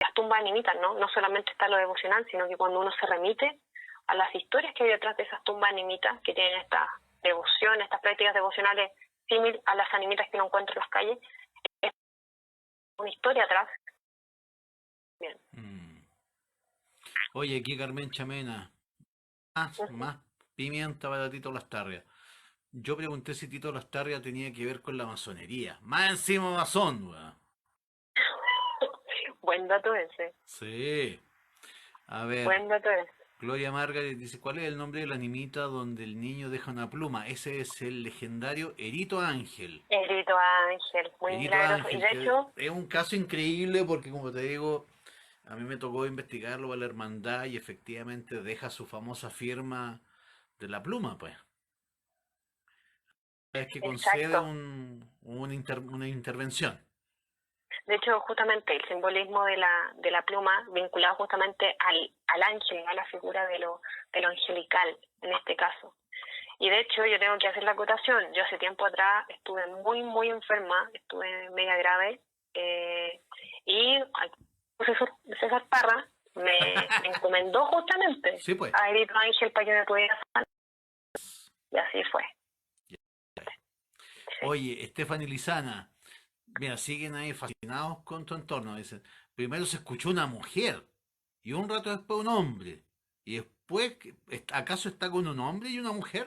Speaker 1: Las tumbas animitas, ¿no? No solamente está lo devocional, sino que cuando uno se remite a las historias que hay detrás de esas tumbas animitas, que tienen esta devoción, estas prácticas devocionales similar a las animitas que uno encuentra en las calles, es una historia atrás. Bien.
Speaker 2: Mm. Oye, aquí Carmen Chamena. Más pimienta para Tito Lastarria. Yo pregunté si Tito Lastarria tenía que ver con la masonería. Más encima masón, weón.
Speaker 1: Buen dato ese,
Speaker 2: Sí. A ver,
Speaker 1: buen dato ese.
Speaker 2: Gloria Margaret dice, ¿cuál es el nombre de la animita donde el niño deja una pluma? Ese es el legendario Erito Ángel.
Speaker 1: El grito ángel, muy
Speaker 2: Erito
Speaker 1: milagroso. Y
Speaker 2: Ángel,
Speaker 1: de
Speaker 2: que
Speaker 1: hecho,
Speaker 2: es un caso increíble porque como te digo, a mí me tocó investigarlo a la hermandad y efectivamente deja su famosa firma de la pluma, pues. Es que concede
Speaker 1: exacto.
Speaker 2: una intervención.
Speaker 1: De hecho, justamente el simbolismo de la pluma vinculado justamente al ángel, a la figura de lo angelical en este caso. Y de hecho, yo tengo que hacer la acotación. Yo hace tiempo atrás estuve muy enferma, estuve media grave, eh, Y al profesor César Parra me encomendó justamente
Speaker 2: Sí, pues.
Speaker 1: a Edith Ángel para que me pudiera sanar. Y así fue. Sí.
Speaker 2: Oye, Estefan y Lizana, mira, siguen ahí fascinados con tu entorno. Dicen, primero se escuchó una mujer y un rato después un hombre. Y después, ¿acaso está con un hombre y una mujer?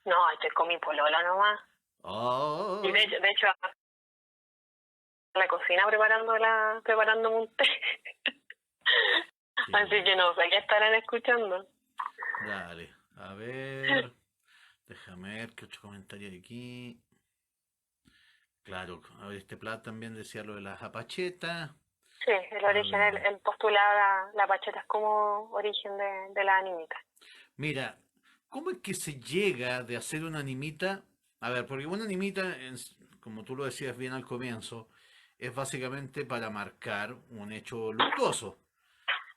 Speaker 1: No, estoy con mi polola nomás. Y
Speaker 2: Oh,
Speaker 1: de hecho en la cocina preparándome un té.
Speaker 2: qué
Speaker 1: Así que
Speaker 2: bueno.
Speaker 1: no sé qué estarán escuchando.
Speaker 2: Dale, a ver, déjame ver qué otro comentario hay aquí. Claro, a ver, este Plat también decía lo de las apachetas.
Speaker 1: Sí, el
Speaker 2: A
Speaker 1: origen,
Speaker 2: ver,
Speaker 1: el postulaba la pacheta es como origen de la animita.
Speaker 2: mira, ¿cómo es que se llega de hacer una animita? A ver, porque una animita, como tú lo decías bien al comienzo, es básicamente para marcar un hecho luctuoso.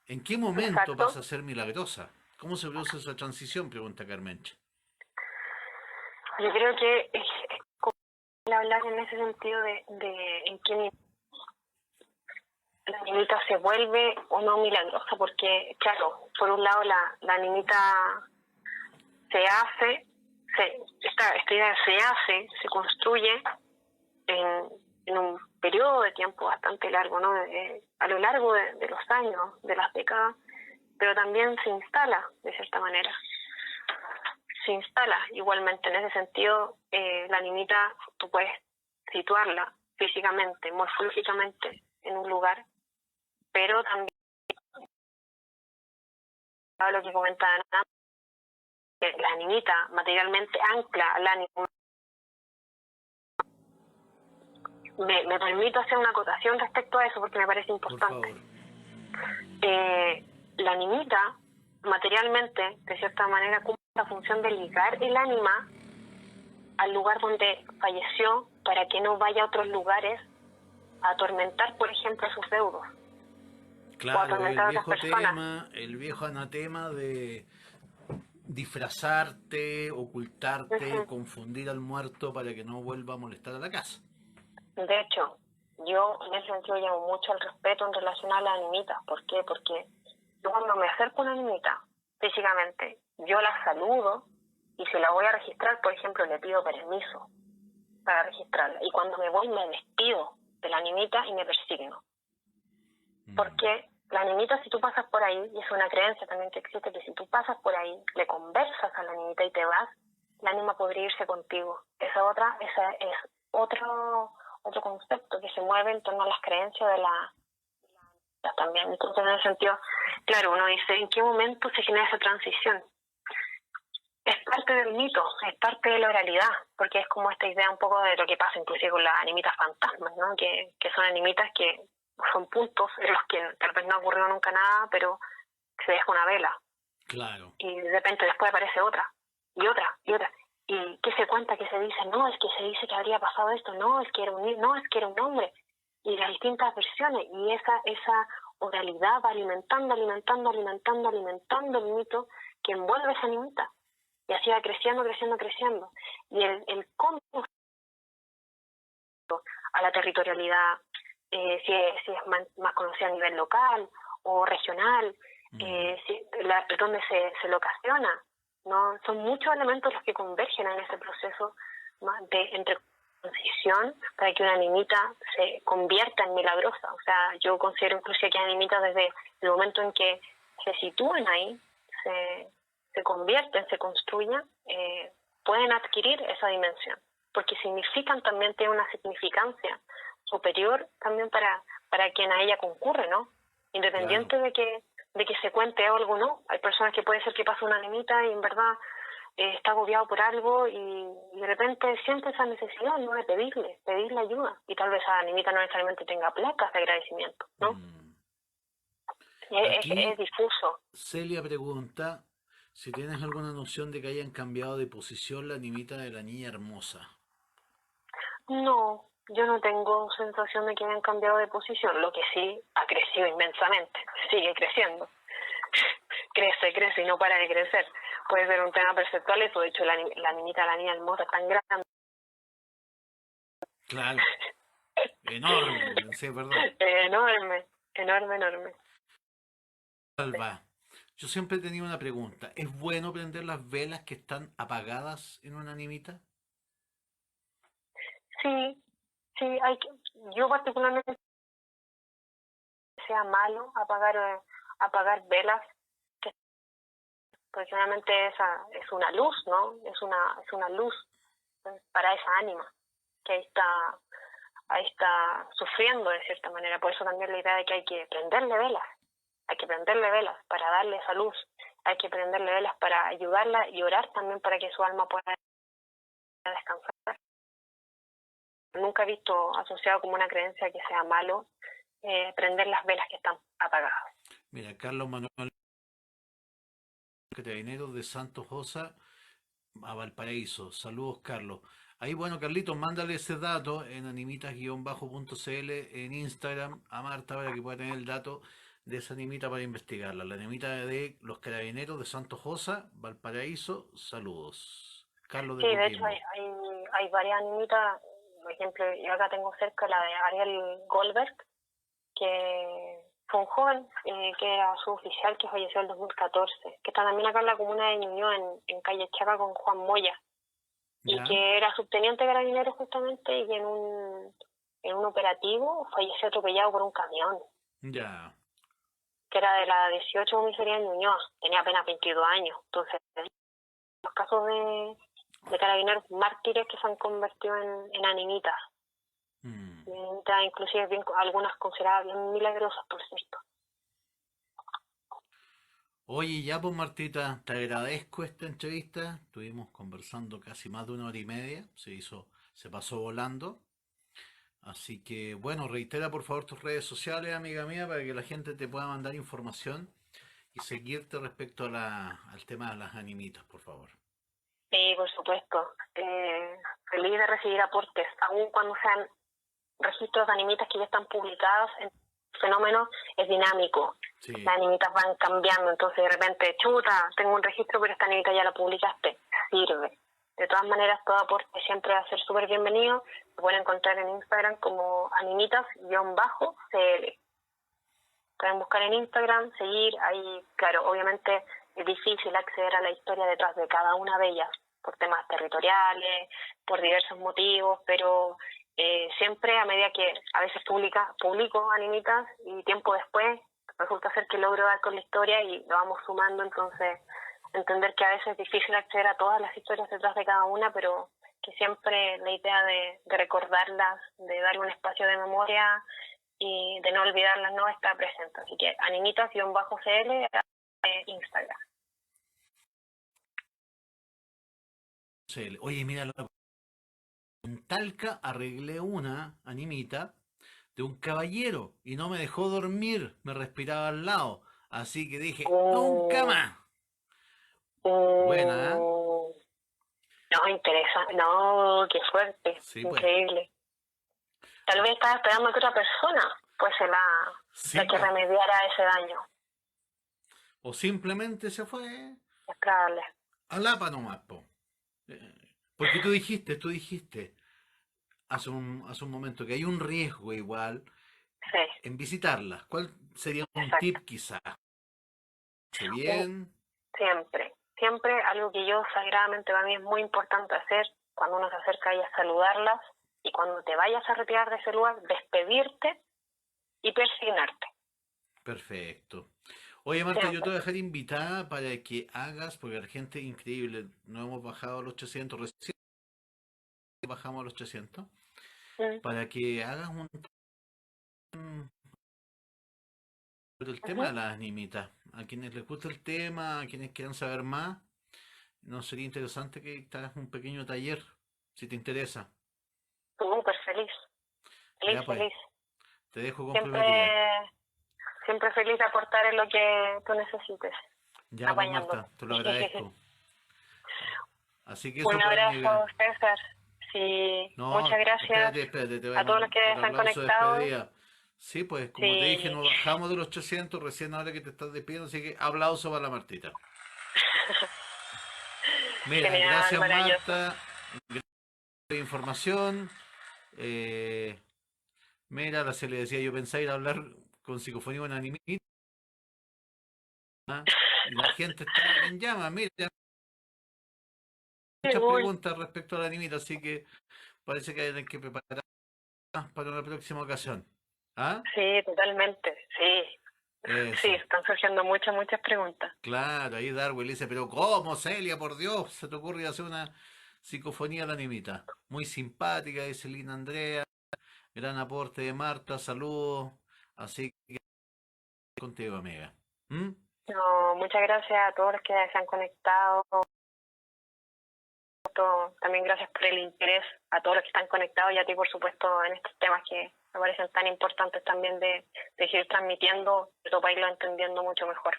Speaker 2: ¿En qué momento
Speaker 1: Exacto.
Speaker 2: pasa a ser milagrosa? ¿Cómo se produce esa transición? Pregunta Carmencha.
Speaker 1: Yo creo que es como hablar en ese sentido de en qué la animita se vuelve o no milagrosa, porque, claro, por un lado la animita se hace, esta idea se construye en, en un periodo de tiempo bastante largo, ¿no? A lo largo de los años, de las décadas, pero también se instala de cierta manera. Se instala igualmente en ese sentido, la animita tú puedes situarla físicamente, morfológicamente en un lugar, pero también lo que comentaba Ana, que la animita materialmente ancla al ánimo. Me permito hacer una acotación respecto a eso porque me parece
Speaker 2: Por
Speaker 1: importante.
Speaker 2: favor.
Speaker 1: La animita materialmente, de cierta manera, cumple la función de ligar el ánima al lugar donde falleció para que no vaya a otros lugares a atormentar, por ejemplo, a sus deudos o a
Speaker 2: Claro, el
Speaker 1: atormentar a otras
Speaker 2: viejo
Speaker 1: personas.
Speaker 2: tema, el viejo anatema de disfrazarte, ocultarte,
Speaker 1: Uh-huh.
Speaker 2: confundir al muerto para que no vuelva a molestar a la casa.
Speaker 1: De hecho, yo en ese sentido llamo mucho al respeto en relación a las animitas. ¿Por qué? Porque yo cuando me acerco a una animita físicamente, yo la saludo y si la voy a registrar, por ejemplo, le pido permiso para registrarla. Y cuando me voy me despido de la animita y me persigno. Porque la animita, si tú pasas por ahí, y es una creencia también que existe, que si tú pasas por ahí, le conversas a la animita y te vas, la anima podría irse contigo. Ese es otro concepto que se mueve en torno a las creencias de la también. Entonces, en ese sentido, claro, uno dice, ¿en qué momento se genera esa transición? Es parte del mito, es parte de la oralidad, porque es como esta idea un poco de lo que pasa inclusive con las animitas fantasmas, ¿no? Que son animitas que son puntos en los que tal vez no ha ocurrido nunca nada, pero se deja una vela
Speaker 2: Claro.
Speaker 1: y de repente después aparece otra y otra y otra. ¿Y qué se cuenta? ¿Qué se dice? No, es que se dice que habría pasado esto, no, es que era no, es que era un hombre. Y las distintas versiones, y esa oralidad va alimentando el mito que envuelve esa animita. Y así va creciendo. Y el cómo a la territorialidad, si es más conocida a nivel local o regional, dónde se lo ocasiona, ¿no? Son muchos elementos los que convergen en ese proceso entre transición para que una animita se convierta en milagrosa. O sea, yo considero incluso que animita desde el momento en que se sitúan ahí, se convierten, se construyen, pueden adquirir esa dimensión, porque significan también, tienen una significancia superior también para quien a ella concurre, ¿no? Independiente
Speaker 2: Claro.
Speaker 1: de que se cuente algo, ¿no? Hay personas que puede ser que pase una animita y en verdad está agobiado por algo y de repente siente esa necesidad, ¿no? De pedirle ayuda, y tal vez esa animita no necesariamente tenga placas de agradecimiento, ¿no? Es
Speaker 2: Aquí
Speaker 1: difuso.
Speaker 2: Celia pregunta si tienes alguna noción de que hayan cambiado de posición la animita de la niña hermosa.
Speaker 1: No, yo no tengo sensación de que hayan cambiado de posición, lo que sí ha crecido inmensamente, sigue creciendo. crece y no para de crecer. Puede ser un tema perceptual eso, de hecho la niñita de la niña hermosa es tan grande.
Speaker 2: Claro, Enorme, sí, perdón.
Speaker 1: Enorme, enorme, enorme.
Speaker 2: Alba, yo siempre he tenido una pregunta. ¿Es bueno prender las velas que están apagadas en una animita?
Speaker 1: Sí, sí, yo particularmente sea malo apagar velas, que personalmente esa es una luz, ¿no? Es una luz para esa ánima que ahí está sufriendo de cierta manera. Por eso también la idea de que hay que prenderle velas para darle esa luz, hay que prenderle velas para ayudarla y orar también para que su alma pueda descansar. Nunca he visto asociado como una creencia que sea malo prender las velas que están apagadas.
Speaker 2: Mira, Carlos Manuel, Carabineros de Santos Josa a Valparaíso. Saludos, Carlos. Ahí, bueno, Carlitos, mándale ese dato en animitas-cl en Instagram a Marta para que pueda tener el dato de esa animita para investigarla. La animita de los Carabineros de Santos Josa, Valparaíso. Saludos. Carlos de
Speaker 1: Sí, de hecho
Speaker 2: Coquimbo.
Speaker 1: hay varias animitas. Por ejemplo, yo acá tengo cerca la de Ariel Goldberg, que fue un joven que era suboficial que falleció en el 2014, que está también acá en la comuna de Ñuñoa, en calle Chaca con Juan Moya, y
Speaker 2: ¿Ya?
Speaker 1: que era subteniente carabinero justamente, y en un operativo falleció atropellado por un camión,
Speaker 2: Ya.
Speaker 1: que era de la 18 comisaría de Ñuñoa, tenía apenas 22 años. Entonces, los casos de carabineros mártires que se han convertido en animitas,
Speaker 2: Mm.
Speaker 1: y animitas inclusive algunas consideradas bien milagrosas, por cierto.
Speaker 2: Oye, ya pues Martita, te agradezco esta entrevista. Estuvimos conversando casi más de 1 hora y media. Se pasó volando. Así que, bueno, reitera por favor tus redes sociales, amiga mía, para que la gente te pueda mandar información y seguirte respecto a al tema de las animitas, por favor.
Speaker 1: Sí, por supuesto. Feliz de recibir aportes, aun cuando sean registros de animitas que ya están publicados. El fenómeno es dinámico.
Speaker 2: Sí,
Speaker 1: Las animitas van cambiando, entonces de repente, chuta, tengo un registro, pero esta animita ya la publicaste. Sirve. De todas maneras, todo aporte siempre va a ser súper bienvenido. Se pueden encontrar en Instagram como animitas-cl. Pueden buscar en Instagram, seguir. Ahí, claro, obviamente es difícil acceder a la historia detrás de cada una de ellas, por temas territoriales, por diversos motivos, pero siempre a medida que a veces publico animitas y tiempo después resulta ser que logro dar con la historia y lo vamos sumando. Entonces entender que a veces es difícil acceder a todas las historias detrás de cada una, pero que siempre la idea de recordarlas, de darle un espacio de memoria y de no olvidarlas, no está presente. Así que animitas-cl Instagram.
Speaker 2: sí. Oye, mira, en Talca arreglé una animita de un caballero y no me dejó dormir, me respiraba al lado. Así que dije, nunca
Speaker 1: Oh,
Speaker 2: más. Buena, ¿eh?
Speaker 1: oh, no, interesante. No, qué fuerte,
Speaker 2: Sí, pues.
Speaker 1: increíble. Tal vez estaba esperando que otra persona fuese
Speaker 2: Sí,
Speaker 1: la que
Speaker 2: pues.
Speaker 1: remediara ese daño.
Speaker 2: O simplemente se fue
Speaker 1: Es probable.
Speaker 2: a Lapa nomás, po. Porque tú dijiste hace un momento que hay un riesgo igual
Speaker 1: Sí,
Speaker 2: en visitarlas. ¿Cuál sería un
Speaker 1: exacto.
Speaker 2: tip quizá? ¿Hace
Speaker 1: Un-
Speaker 2: bien?
Speaker 1: siempre algo que yo sagradamente para mí es muy importante hacer cuando uno se acerca a ellas, saludarlas, y cuando te vayas a retirar de ese lugar, despedirte y persignarte.
Speaker 2: Perfecto. Oye, Marta, yo te
Speaker 1: Siempre.
Speaker 2: voy a dejar invitada para que hagas, porque la gente es increíble, no hemos bajado a los 800, recién bajamos a los 800,
Speaker 1: Mm,
Speaker 2: para que hagas el tema de
Speaker 1: ujú.
Speaker 2: las animitas. A quienes les gusta el tema, a quienes quieran saber más, no sería interesante que te hagas un pequeño taller, si te interesa.
Speaker 1: Súper feliz, feliz,
Speaker 2: Ya pues,
Speaker 1: feliz.
Speaker 2: te dejo comprometida.
Speaker 1: Siempre, siempre feliz de aportar en lo que tú necesites,
Speaker 2: Ya pues,
Speaker 1: apañándote.
Speaker 2: Marta, te lo agradezco. Así que eso
Speaker 1: Un
Speaker 2: pues, amiga.
Speaker 1: abrazo, César. Sí,
Speaker 2: No,
Speaker 1: muchas gracias
Speaker 2: espérate, te voy a
Speaker 1: a todos los
Speaker 2: mandar
Speaker 1: que
Speaker 2: el
Speaker 1: están
Speaker 2: aplauso de
Speaker 1: conectados.
Speaker 2: despedida. Sí, pues como te dije,
Speaker 1: Sí,
Speaker 2: nos bajamos de los 800 recién ahora que te estás despidiendo, así que aplauso para la Martita. Mira,
Speaker 1: genial,
Speaker 2: gracias
Speaker 1: maravilloso.
Speaker 2: Marta, gracias por la información. eh, Mira, la se le decía, yo pensaba ir a hablar con psicofonía con animita, y la gente está en llamas, mira,
Speaker 1: Sí,
Speaker 2: muchas
Speaker 1: uy,
Speaker 2: preguntas respecto a la animita, así que parece que hay que preparar para una próxima ocasión. ¿Ah?
Speaker 1: sí, totalmente, sí. Sí,
Speaker 2: Eso.
Speaker 1: están surgiendo muchas preguntas.
Speaker 2: Claro, ahí Darwin le dice, pero ¿cómo, Celia? Por Dios, se te ocurre hacer una psicofonía a la animita. Muy simpática, dice Lina Andrea. Gran aporte de Marta, saludos. Así que contigo, amiga. ¿Mm?
Speaker 1: No, muchas gracias a todos los que se han conectado. También gracias por el interés a todos los que están conectados y a ti, por supuesto, en estos temas que me parecen tan importantes también de seguir transmitiendo, para irlo entendiendo mucho mejor.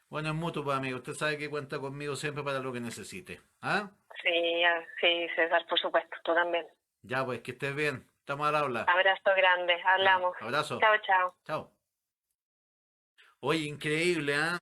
Speaker 2: Bueno, es mutuo, pues, amigo. Usted sabe que cuenta conmigo siempre para lo que necesite. ¿Ah?
Speaker 1: Sí, sí, César, por supuesto, tú también.
Speaker 2: Ya, pues, que estés bien. Estamos al habla.
Speaker 1: Abrazo grande,
Speaker 2: Ya,
Speaker 1: hablamos.
Speaker 2: abrazo.
Speaker 1: Chao, chao.
Speaker 2: Chao. Oye, increíble, ¿ah?